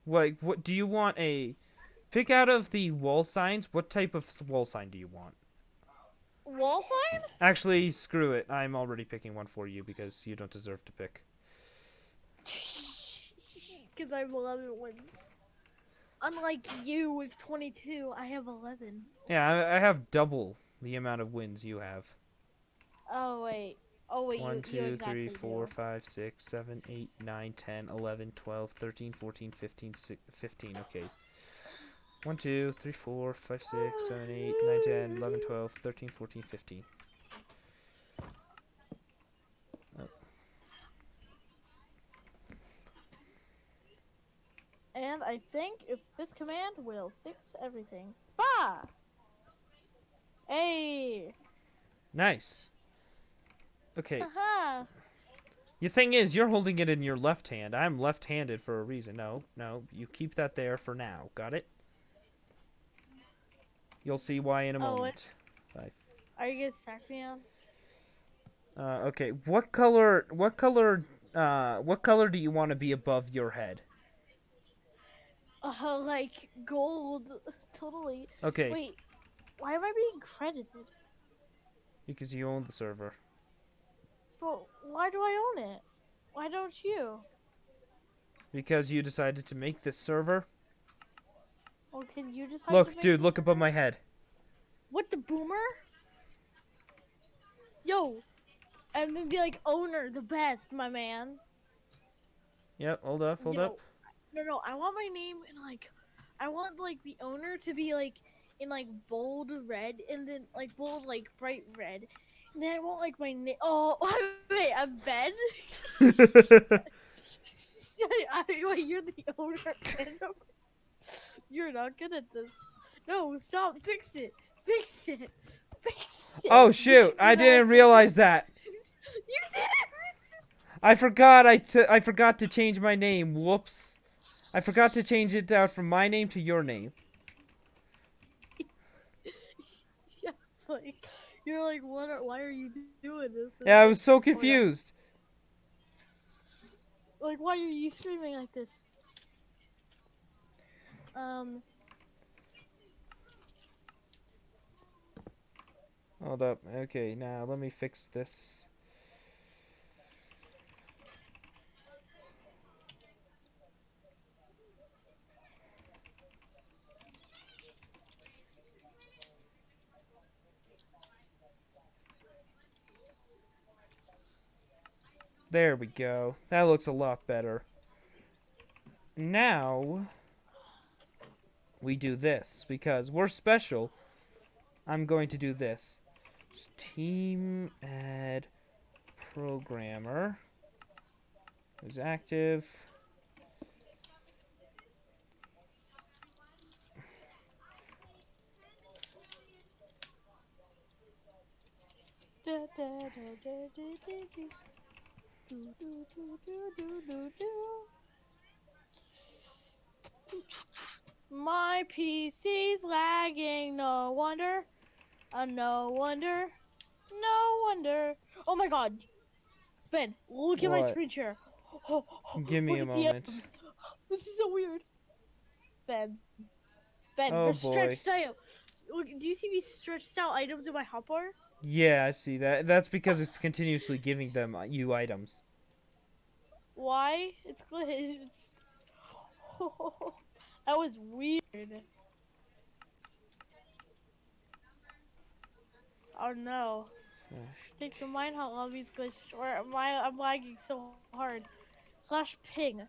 What do you want a? Pick out of the wall signs. What type of wall sign do you want? Wall sign? Actually, screw it. I'm already picking one for you because you don't deserve to pick. Because I have 11 wins. Unlike you with 22, I have 11. Yeah, I have double the amount of wins you have. Oh wait. Oh wait, 1, you 2, exactly 3, 4, do. 5, 6, 7, 8, 9, 10, 11, 12, 13, 14, 15, 15. Okay. 1, 2, 3, 4, 5, 6, 7, 8, 9, 10, 11, 12, 13, 14, 15. Oh. And I think if this command will fix everything. Bah! Hey! Nice. Okay. Haha! The thing is, you're holding it in your left hand. I'm left-handed for a reason. No, you keep that there for now. Got it? You'll see why in a Oh, moment. 5. Are you gonna sack me on? Okay. What color do you want to be above your head? Like gold. Totally. Okay. Wait, why am I being credited? Because you own the server. But why do I own it? Why don't you? Because you decided to make this server. Well, can you decide to Look, make dude, this look above server? my head. What, the boomer? Yo, and then be like, owner, the best, my man. Yep, hold up. No, I want my name in like, I want like the owner to be like in like bold red and then like bold like bright red. And then I want like my name. Oh, wait, I'm Ben. Wait, you're the owner. Ben? You're not good at this. No, stop. Fix it. Fix it. Fix it. Oh shoot! I didn't realize that. You did it. I forgot. I forgot to change my name. Whoops. I forgot to change it out from my name to your name. Yeah, it's like you're like, why are you doing this? And Yeah, I it's was so like, oh, yeah. confused. Like, why are you screaming like this? Hold up. Okay, now let me fix this. There we go. That looks a lot better. Now we do this because we're special. I'm going to do this. Team add programmer who's active. My PC's lagging. No wonder. No wonder. No wonder. Oh my God, Ben, look at my What? screen share. Oh, Give me look a at the moment. items. This is so weird. Ben, Oh, the boy. stretched out. Look, do you see these stretched out items in my hotbar? Yeah, I see that. That's because it's continuously giving them you items. Why? It's good. That was weird. Oh no. Take the mine hunt lobbies glitch or I'm lagging so hard. Slash ping.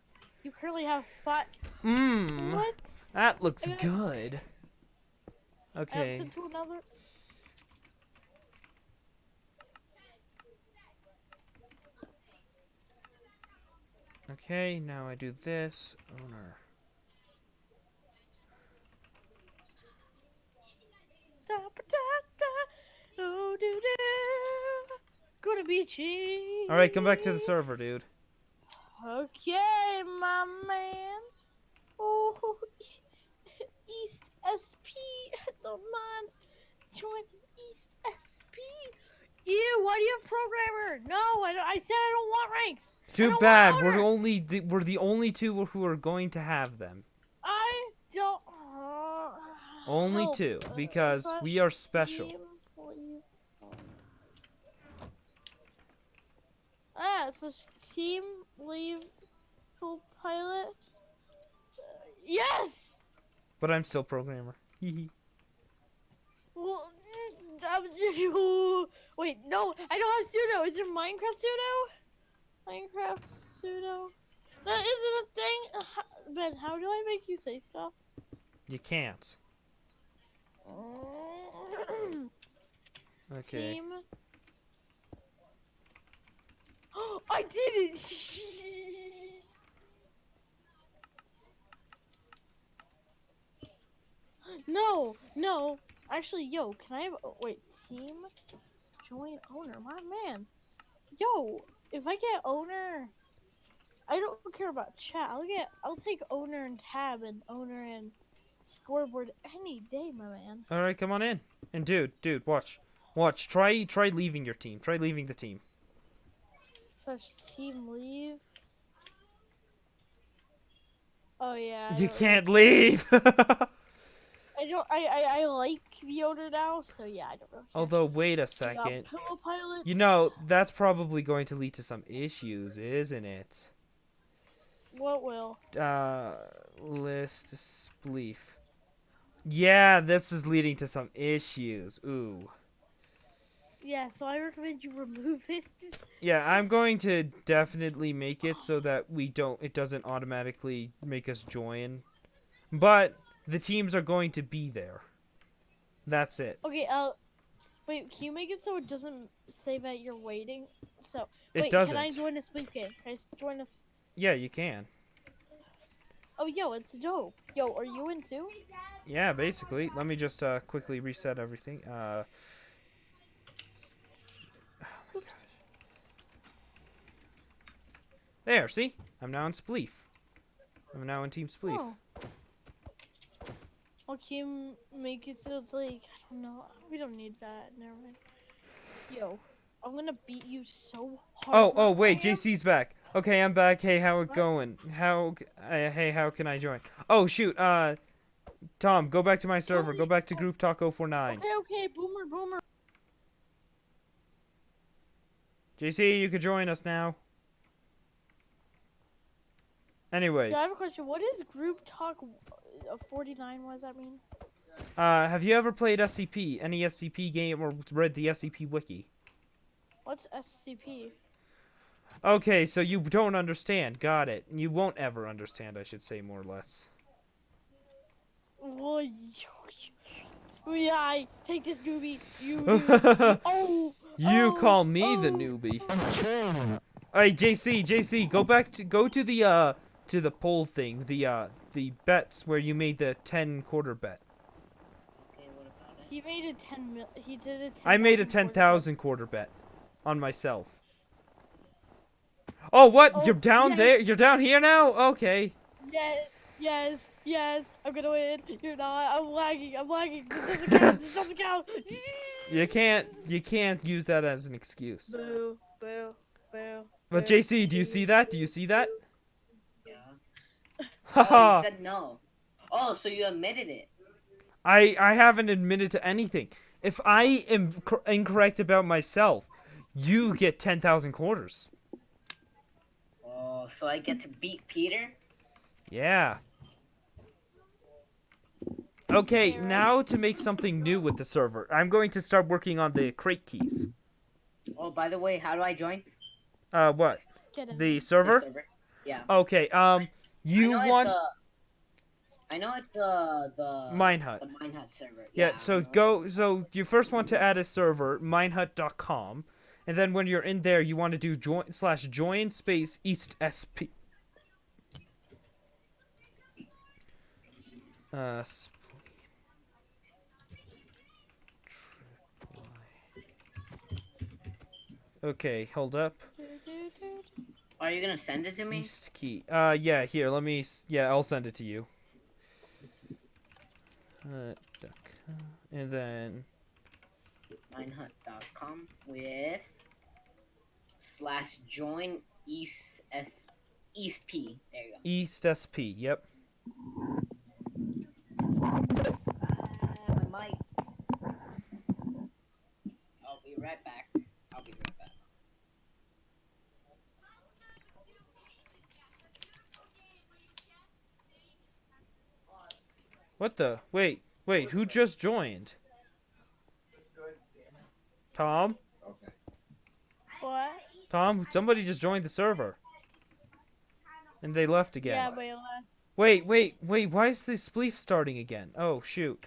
You currently have 5. Mmm. What? That looks I got- good. I got Okay. sent to another. Okay, now I do this. Owner. Da, ba, da, da. Oh, do, do. Gonna be cheap. All right, come back to the server, dude. Okay, my man. Oh, East SP. Don't mind joining East SP. Ew, why do you have programmer? No, I said I don't want ranks. Too don't bad. want We're owner. we're the only two who are going to have them. I don't. Only help. two, because we are special. Team, please. Ah, so team leave co-pilot. Yes. But I'm still programmer. Hee Well, wait, no, I don't have pseudo. Is there Minecraft pseudo? Minecraft pseudo. That isn't a thing. Ben, how do I make you say stuff? You can't. Okay. Team. I did it. No. Actually, yo, can I have? Wait, team. Join owner, my man. Yo, if I get owner, I don't care about chat. I'll take owner and tab and owner and scoreboard any day, my man. All right, come on in. And dude, watch. Try leaving your team. Try leaving the team. Such team leave. Oh yeah. You can't leave. I like the owner now, so yeah, I don't know. Although, wait a Got second. pillow pilots. You know, that's probably going to lead to some issues, isn't it? What will? List spleef. Yeah, this is leading to some issues. Ooh. Yeah, so I recommend you remove it. Yeah, I'm going to definitely make it so that it doesn't automatically make us join. But the teams are going to be there. That's it. Okay, wait, can you make it so it doesn't say that you're waiting? So, It wait, doesn't. can I join a spleef game? Can I join us? Yeah, you can. Oh, yo, it's dope. Yo, are you in too? Yeah, basically. Let me just quickly reset everything. Oops. There, see? I'm now in Spleef. I'm now in Team Spleef. Oh. Well, can you make it so it's like, I don't know, we don't need that, never mind. Yo, I'm gonna beat you so hard. Oh, wait, I am. JC's back. Okay, I'm back. Hey, how it What? going? Hey, how can I join? Oh, shoot, Tom, go back to my server. Go back to Group Talk 049. Okay, boomer. JC, you could join us now. Anyways, Yeah, I have a question. What is group talk 49? What does that mean? have you ever played SCP? Any SCP game or read the SCP wiki? What's SCP? Okay, so you don't understand. Got it. You won't ever understand, I should say, more or less. Well, yeah, take this newbie. You. Oh. You oh, call me the oh. newbie. Hey, JC, go to the poll thing, the bets where you made the 10 quarter bet. Okay, what about it? He made a 10 mil. He did a 10. I made a 10,000 quarter bet on myself. Oh, what? Oh, You're down yes. there? You're down here now? Okay. Yes. I'm gonna win. You're not. I'm lagging. This doesn't count. You can't use that as an excuse. Boo. But JC, do you see that? Yeah. Oh, Haha. you said no. Oh, so you admitted it. I haven't admitted to anything. If I am incorrect about myself, you get 10,000 quarters. Oh, so I get to beat Peter? Yeah. Okay, Okay, right. now to make something new with the server. I'm going to start working on the crate keys. Oh, by the way, how do I join What? Get him. The the server? Yeah. Okay, you want... I know it's the Minehut. The Minehut server. Yeah, I know. so you first want to add a server, minehut.com, and then when you're in there, you want to do join space east sp. Spleef. Okay, hold up. Are you gonna send it to me? East key. Yeah, here, let me, yeah, I'll send it to you. Duck. And then, Minehunt.com with /join East P. There you go. East SP, yep. My mic. I'll be right back. What the? Wait, who just joined? Tom? What? Tom, somebody just joined the server. And they left again. Yeah, but it left. Wait, why is the spleef starting again? Oh, shoot.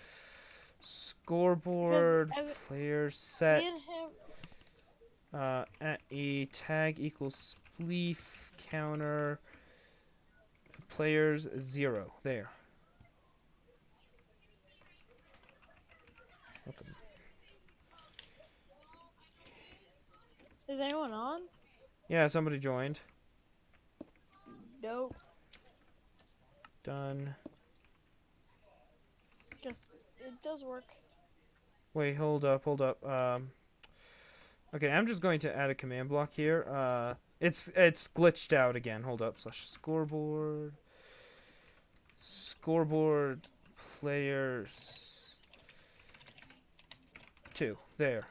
Scoreboard, Because players, Me set, and him. at a tag equals spleef, counter, players, 0. There. Okay. Is anyone on? Yeah, somebody joined. Nope. Done. Just it does work. Wait, hold up. Okay, I'm just going to add a command block here. It's glitched out again. Hold up. /scoreboard. Scoreboard players 2. There.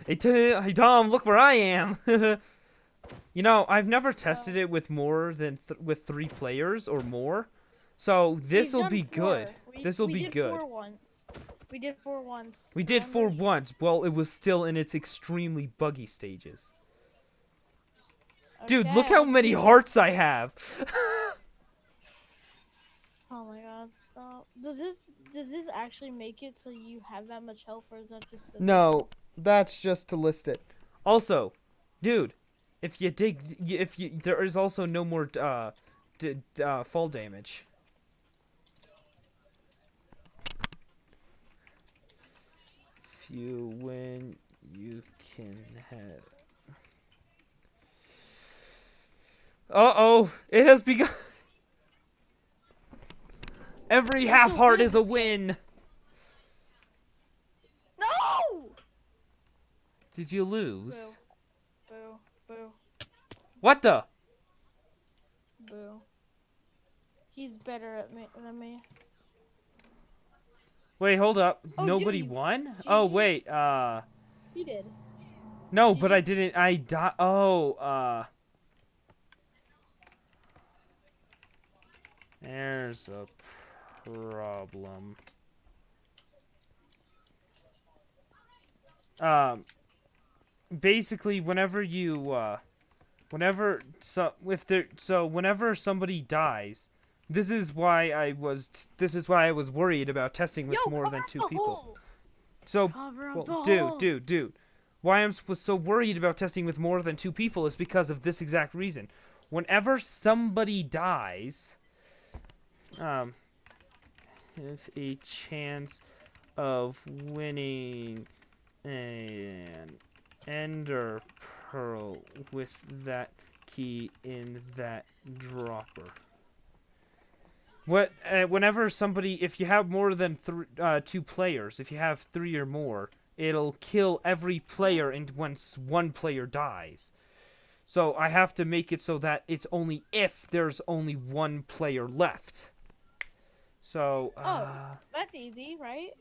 Hey Tom, look where I am. You know, I've never tested it with more than with 3 players or more. So this We've will be done good. four. This will we be did good. 4 once. We did 4 once. We did 4 remember? once. Well, it was still in its extremely buggy stages. Dude, look Okay, how let's many see. hearts I have. Oh my god, stop. Does this actually make it so you have that much health, or is that just a No, that's just to list it. Also, dude, if you there is also no more fall damage. If you win, you can have. Uh-oh, it has begun. Every half heart is a win. No! Did you lose? Boo. Boo. What the? Boo. He's better at me than me. Wait, hold up. Oh, Nobody dude, won? Oh, wait, He did. no, but I didn't, I died. Oh, there's a problem. Basically, whenever somebody dies, this is why I was worried about testing with more than 2 people. So, Cover up well, the hole. dude, why I was so worried about testing with more than 2 people is because of this exact reason. Whenever somebody dies, have a chance of winning an Ender Pearl with that key in that dropper. Whenever somebody, if you have more than 2 players, if you have 3 or more, it'll kill every player and once 1 player dies. So I have to make it so that it's only if there's only 1 player left. So, That's easy, right?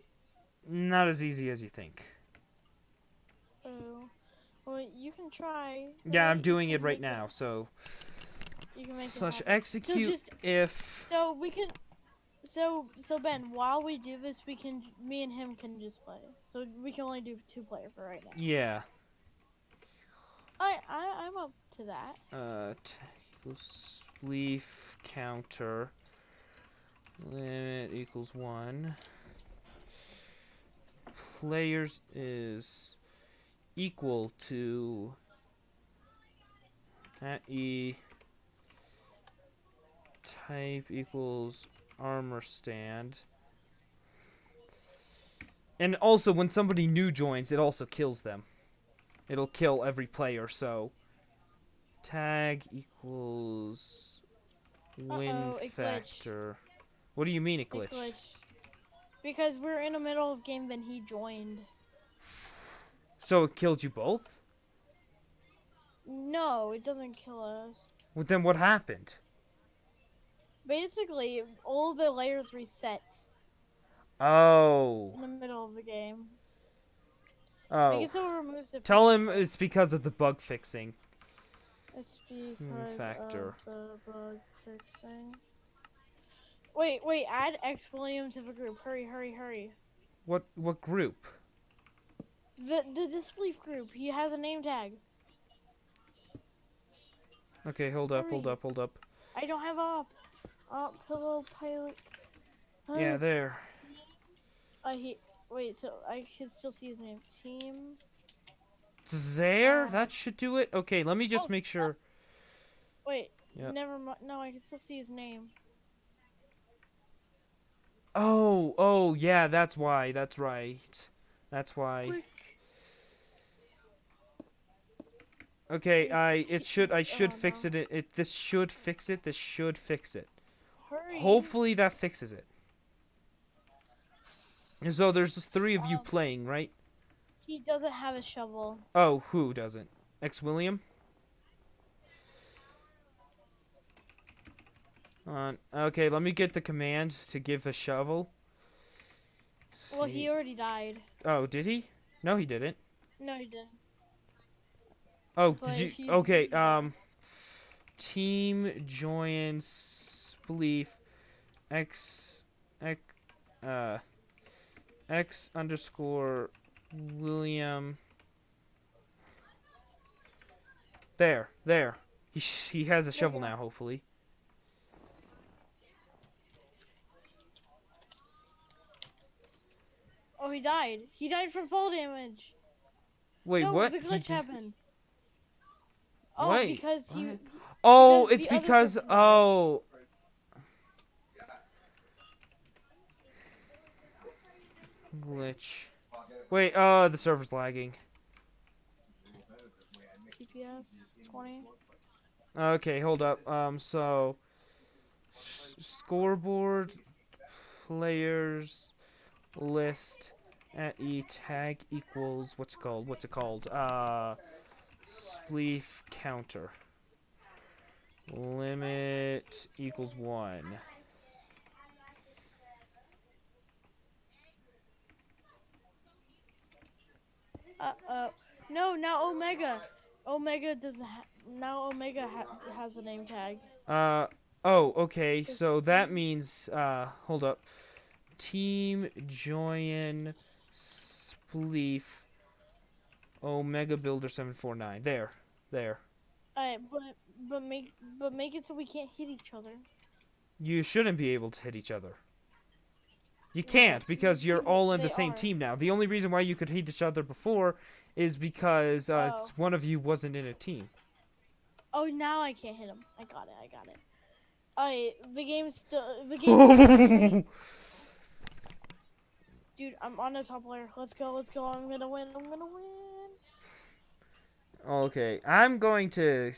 not as easy as you think. Boo. Well, you can try. Yeah, I'm You doing can it right make now, so You can make it / happen. execute just- if So we can. So Ben, while we do this, me and him can just play. So we can only do 2 player for right now. yeah. I'm up to that. Leaf counter Limit equals 1. Players is equal to at E type equals armor stand. And also, when somebody new joins, it also kills them. It'll kill every player, so tag equals win Uh-oh, it glitched. factor. What do you mean it It glitched? glitched. Because we're in the middle of game, then he joined. So it killed you both? No, it doesn't kill us. Well, then what happened? Basically, all the layers reset Oh. in the middle of the game. Oh. Make it so it removes the Tell him picture. it's because of the bug fixing. It's because factor. of the bug fixing. Wait, add X William to the group. Hurry. What group? The disbelief group. He has a name tag. Okay, hold up. I don't have up. Pillow pilot. Yeah, there. Wait, so I can still see his name. Team. There? That should do it? Okay, let me just make sure. Wait. Yep. Never mind. No, I can still see his name. Oh, yeah, that's why. That's right. That's why. Quick. Okay, I should Oh, fix no. it. This should fix it. This should fix it. Hurry. Hopefully that fixes it. And so there's just 3 of you playing, right? He doesn't have a shovel. Oh, who doesn't? X William? Okay, let me get the command to give a shovel. Well, he already died. Oh, did he? No, he didn't. No, he didn't. Oh, But did you? he- Okay, team join spleef x underscore William. There. He has a shovel now, hopefully. Oh, he died. He died from fall damage. Wait, no, what? the He glitch did- happened. Oh, Wait, because he. what? Oh, because it's the other because person died. oh. Glitch. Wait, the server's lagging. TPS 20. Okay, hold up. So scoreboard players list at E tag equals what's it called? Spleef counter. Limit equals 1. No, now Omega. Omega doesn't. Now Omega has a name tag. Oh, okay. So that means hold up. Team join spleef Omega Builder 749. There. Alright, but make it so we can't hit each other. You shouldn't be able to hit each other. You can't because you're all in the They same are. team now. The only reason why you could hit each other before is because Oh. one of you wasn't in a team. Oh, now I can't hit him. I got it. Alright, the game's still. The game. Dude, I'm on the top layer. Let's go. I'm gonna win. Okay, I'm going to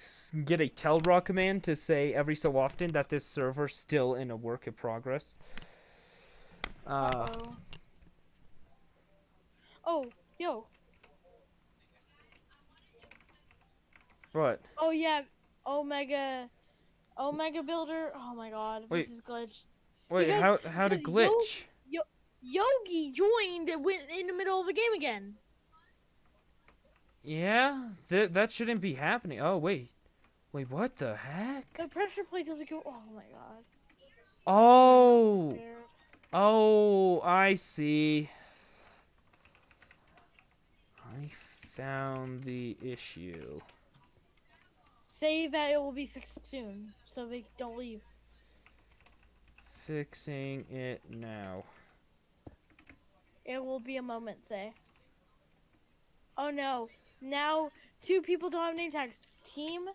get a tell raw command to say every so often that this server's still in a work in progress. Uh-oh. Oh, yo. What? Oh, yeah. Omega Builder. Oh my god. Wait. This is glitch. Wait, Because- how to because glitch? Yogi joined and went in the middle of the game again. Yeah, that shouldn't be happening. Oh wait, what the heck? The pressure plate doesn't go. Oh my god. Oh, Scared. I see. I found the issue. Say that it will be fixed soon, so they don't leave. Fixing it now. It will be a moment, say. Oh no. Now 2 people don't have name tags. Team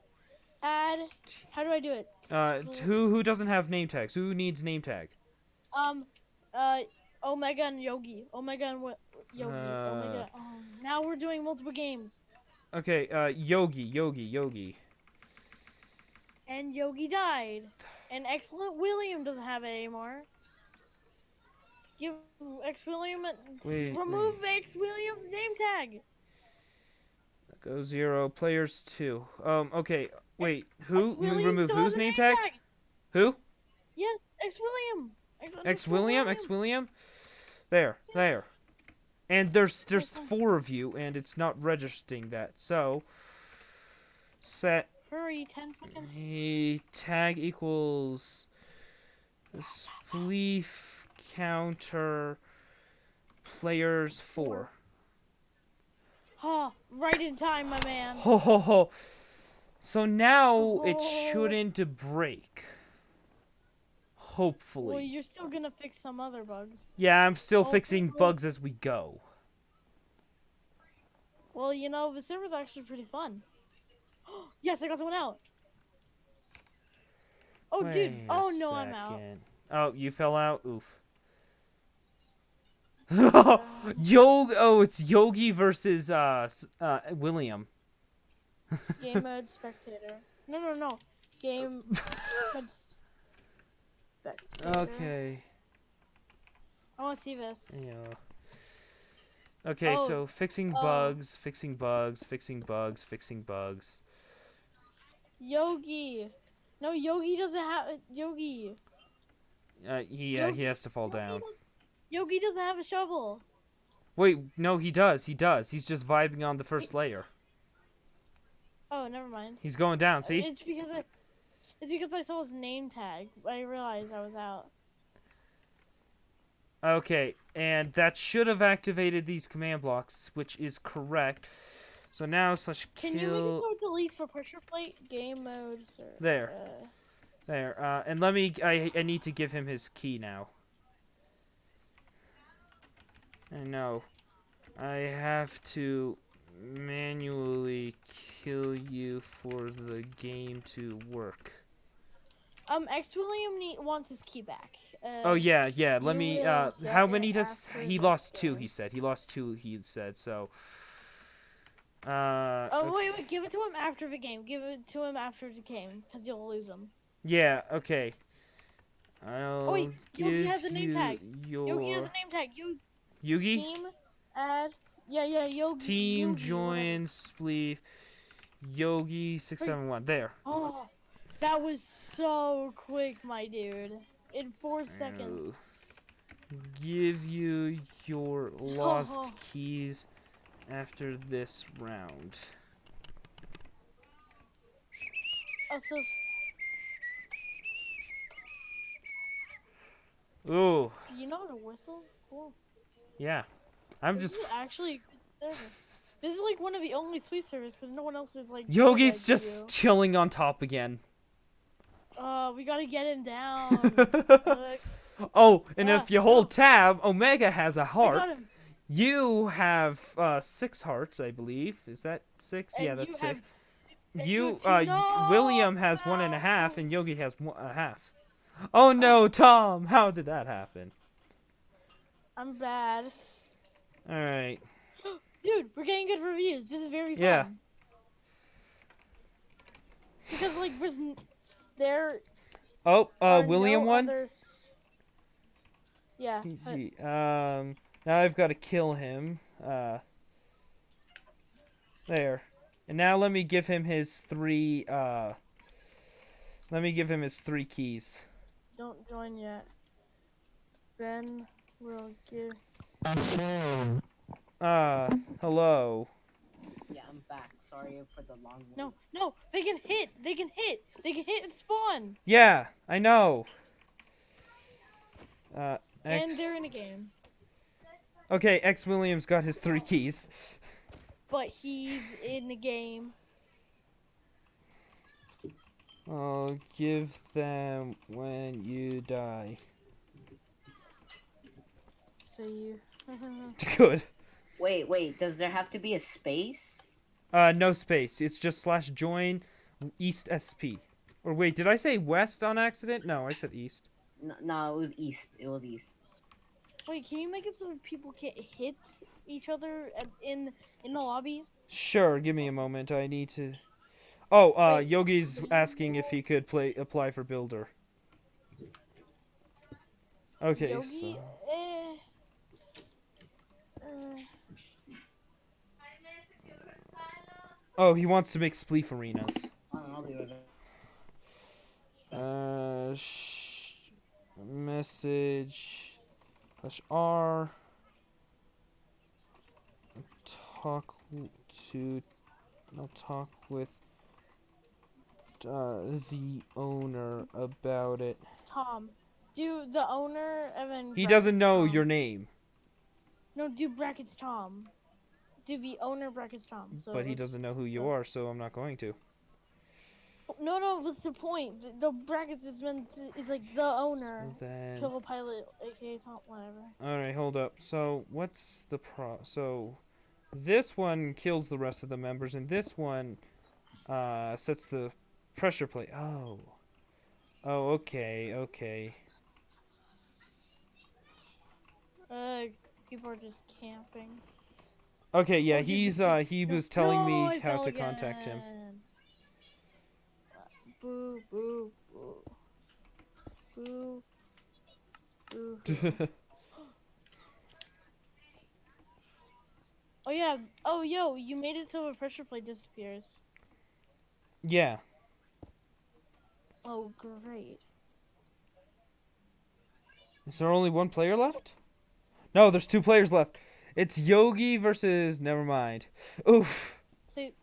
add. How do I do it? Who doesn't have name tags? Who needs name tag? Um, Omega and Yogi. Omega and what? Yogi. Omega. Oh, now we're doing multiple games. Okay, Yogi. And Yogi died. And Excellent William doesn't have it anymore. Give X William remove X William's name tag. Go 0. Players 2. Okay. Wait. Who? X William Remove still whose has a name tag? Who? Yes, X William. X William. There. And there's 4 of you, and it's not registering that. So set. Hurry, 10 seconds. Tag equals spleef counter players 4. Oh, right in time, my man. Ho ho ho. So now it shouldn't break. Hopefully. Well, you're still gonna fix some other bugs. Yeah, I'm still fixing bugs as we go. Well, you know, the server's actually pretty fun. Yes, I got someone out. Oh, dude. Oh, no, I'm out. Oh, you fell out? Oof. It's Yogi versus William. Game mode spectator. No. Game mode spectator. Okay. I want to see this. Yeah. Okay, Oh, so fixing bugs. Yogi. No, Yogi doesn't have Yogi. He has to fall down. Yogi doesn't have a shovel. Wait, no, he does. He's just vibing on the first layer. Oh, never mind. He's going down. See? It's because I saw his name tag. I realized I was out. Okay, and that should have activated these command blocks, which is correct. So now /kill. Can you make it so it deletes for pressure plate game mode? Sir? There. And let me. I need to give him his key now. I know. I have to manually kill you for the game to work. X William wants his key back. Oh yeah. Let me. How many does he lost? 2? after. He said he lost 2. He said so. Oh wait, give it to him after the game. Give it to him after the game, cause you'll lose him. Yeah. Okay. I'll Oh wait, Yogi give has a name you tag. your Yogi has a name tag. Yugi. Team add. Yeah, Yogi. Team Yogi, join spleef. Yogi 671. There. Oh, that was so quick, my dude. In 4 seconds. Give you your lost keys after this round. Also, Ooh. do you know how to whistle? Cool. Yeah. I'm This just. is actually a good service. This is like one of the only sweet service because no one else is like. Yogi's good like just you. chilling on top again. We gotta get him down. Oh, and Yeah, if you hold tab, Omega has a I heart. got him. You have 6 hearts, I believe. Is that 6? And Yeah, that's 6. and You, have 2. No! William has 1.5, and Yogi has 1.5. Oh no, Tom! How did that happen? I'm bad. All right. Dude, we're getting good reviews. This is very fun. Yeah. Because like there Oh, are William no won. others- Yeah. PG. Now I've got to kill him. There. And now let me give him his 3. Let me give him his 3 keys. Don't join yet. Ben will give. Hello. Yeah, I'm back. Sorry for the long wait. No, they can hit. They can hit and spawn. Yeah, I know. And they're in a game. Okay, X Williams got his 3 keys. But he's in the game. I'll give them when you die. say you. Good. Wait. Does there have to be a space? No space. It's just /join east sp. Or wait, did I say west on accident? No, I said east. No, it was east. It was east. Wait, can you make it so people can't hit each other in the lobby? Sure, give me a moment. I need to. Oh, Wait. Yogi's asking if he could apply for builder. Okay, Yogi? so oh, he wants to make spleef arenas. I'll be right back. Message /r I'll talk with the owner about it. Tom. Do the owner and then He doesn't brackets know Tom. your name, No, do brackets Tom. Do the owner brackets Tom. So but he it's- doesn't know who you so- are, so I'm not going to. No, what's the point? The brackets is meant to, is like the owner. So then, Pillow pilot, aka Tom, whatever. all right, hold up. So what's the So this one kills the rest of the members, and this one sets the pressure plate. Oh, okay. People are just camping. Okay, yeah, Oh, dude, he no- was telling no, me I how fell to contact him. again. Boo, boo, boo. Boo. Boo. Oh yeah. Oh yo, you made it so a pressure plate disappears. Yeah. Oh great. Is there only one player left? No, there's 2 players left. It's Yogi versus. Never mind. Oof. Say.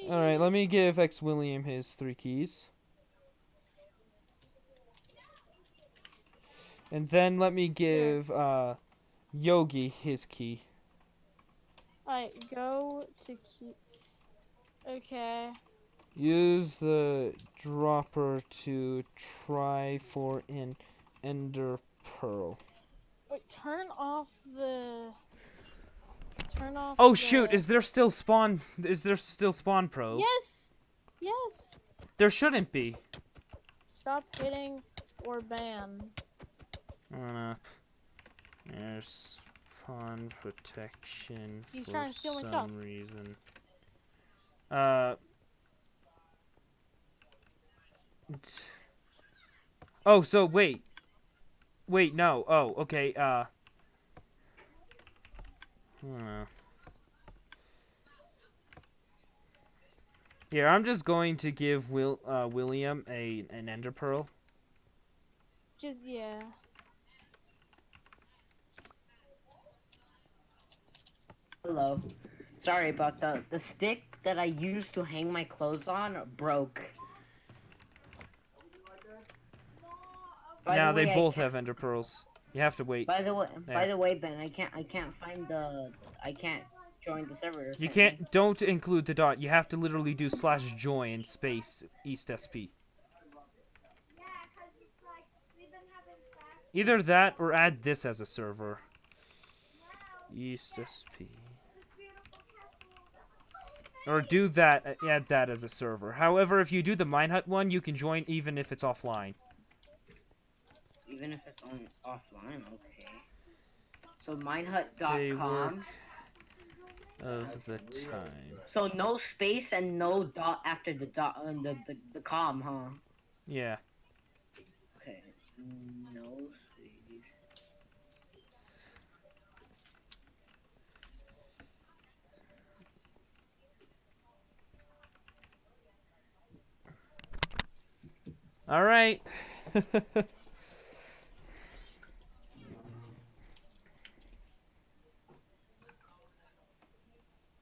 All right, let me give X William his 3 keys. And then let me give Yogi his key. Alright, go to key. Okay. Use the dropper to try for an ender pearl. Wait, turn off the. Turn off. Oh the... shoot, is there still spawn pro? Yes. There shouldn't be. Stop hitting or ban. There's spawn protection He's for trying to steal my some stuff. reason. Oh, so wait. Wait, no. Oh, okay. Yeah, I'm just going to give William an ender pearl. Just yeah. Hello. Sorry about the stick that I used to hang my clothes on broke. By Now the way, they I both can't- have ender pearls. You have to wait. By the There. way, Ben, I can't find I can't join the server. You can't. Don't include the dot. You have to literally do /join space east sp. Either that or add this as a server. East sp. Or do that. Add that as a server. However, if you do the Minehut one, you can join even if it's offline. Even if it's on offline, okay. So They minehut.com. work of the time. So no space and no dot after the dot the com, huh? Yeah. Okay. No space. All right.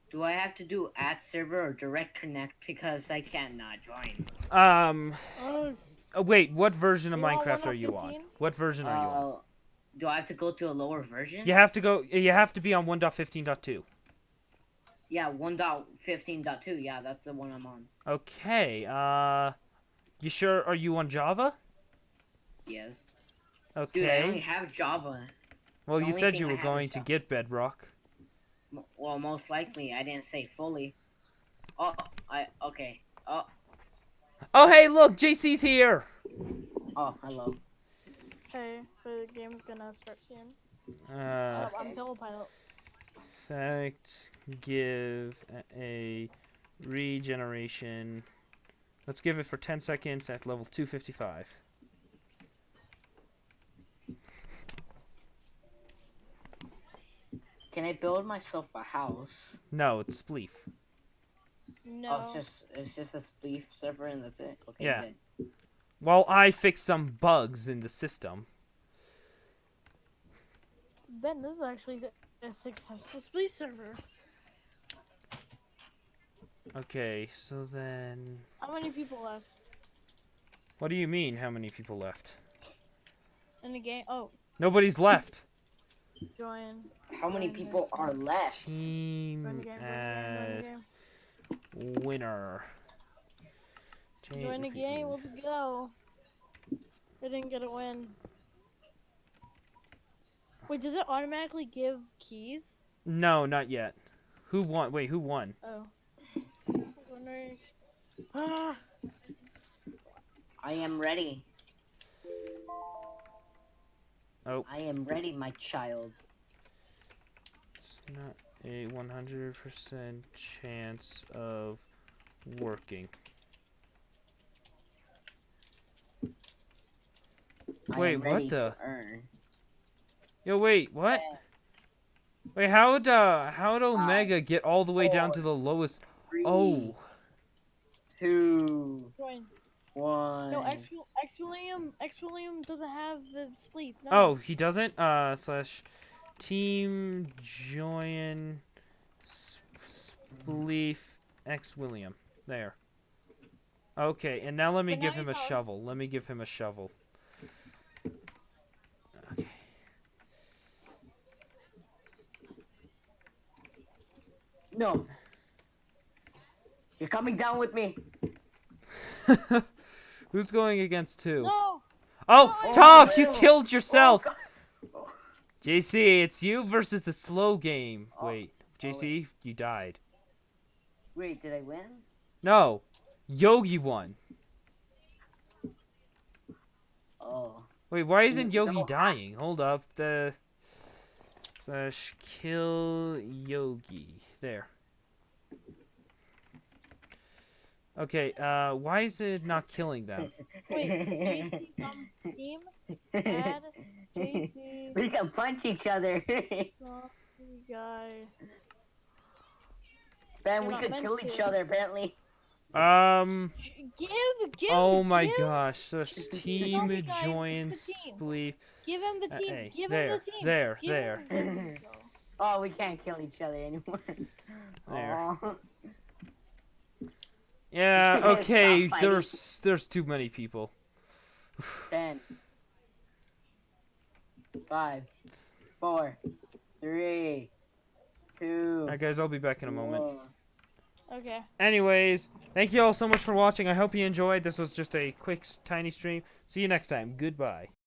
Do I have to do at server or direct connect because I cannot join? Wait, what version of You want Minecraft are you on? 1.15? What version are you on? Do I have to go to a lower version? You have to go. You have to be on 1.15.2. Yeah, 1.15.2. Yeah, that's the one I'm on. Okay. You sure? Are you on Java? Yes. Dude, I only Okay. have Java. Well, the you only said thing you I were have going is to Java. get Bedrock. Well, most likely. I didn't say fully. Oh, okay. Oh, hey, look, JC's here. Oh, hello. Hey, the game's gonna start soon. Uh, I'm Pillow Pilot. effect, give a regeneration. Let's give it for 10 seconds at level 255. Can I build myself a house? No, it's Spleef. No. Oh, it's just a spleef server and that's it. Okay, Yeah. good. While I fix some bugs in the system. Ben, this is actually a successful Spleef server. Okay, so then... How many people left What do you mean, how many people left? in the game? Oh, Nobody's left. join. How many Join the- people are left? Join the Team game. Join the add game. winner. Join the game. Let's go. I didn't get a win. Wait, does it automatically give keys? No, not yet. Who won? Wait, who won? Oh. I was wondering. Ah! I am ready. Oh. I am ready, my child. It's not a 100% chance of working. I Wait, am what ready the- to earn. Yo, wait, what? Wait, how'd Omega get all the way down to the lowest? 3, Oh, 2, Join. 1. No, X William doesn't have the spleef. No. oh, he doesn't. Slash team join Spleef X William. There. Okay, and now let me But now give him a he's out. shovel. Let me give him a shovel. Okay. No. You're coming down with me. Who's going against two? No. Oh, No, Toph, you no. killed yourself. Oh, God. JC, it's you versus the slow game. Oh. Wait, JC, you died. Wait, did I win? No, Yogi won. Oh. Wait, why isn't No. Yogi dying? Hold up, the slash kill Yogi. There. Okay, why is it not killing them? Wait. JC team. Add JC. We can punch each other. Some guy. Ben, You're we not could meant kill each to. other, apparently. Give. Oh my give, gosh, slash team zombie guy, join it's the team. Spleef. Give him the team. Hey, Give there, him the team. there, Give there. Him, there you go. Oh, we can't kill each other anymore. There. Aw. Yeah, Stop okay, fighting. there's too many people. 10, 5, 4, 3, 2. Alright guys, I'll be back in a moment. 1. Okay. Anyways, thank you all so much for watching. I hope you enjoyed. This was just a quick, tiny stream. See you next time. Goodbye.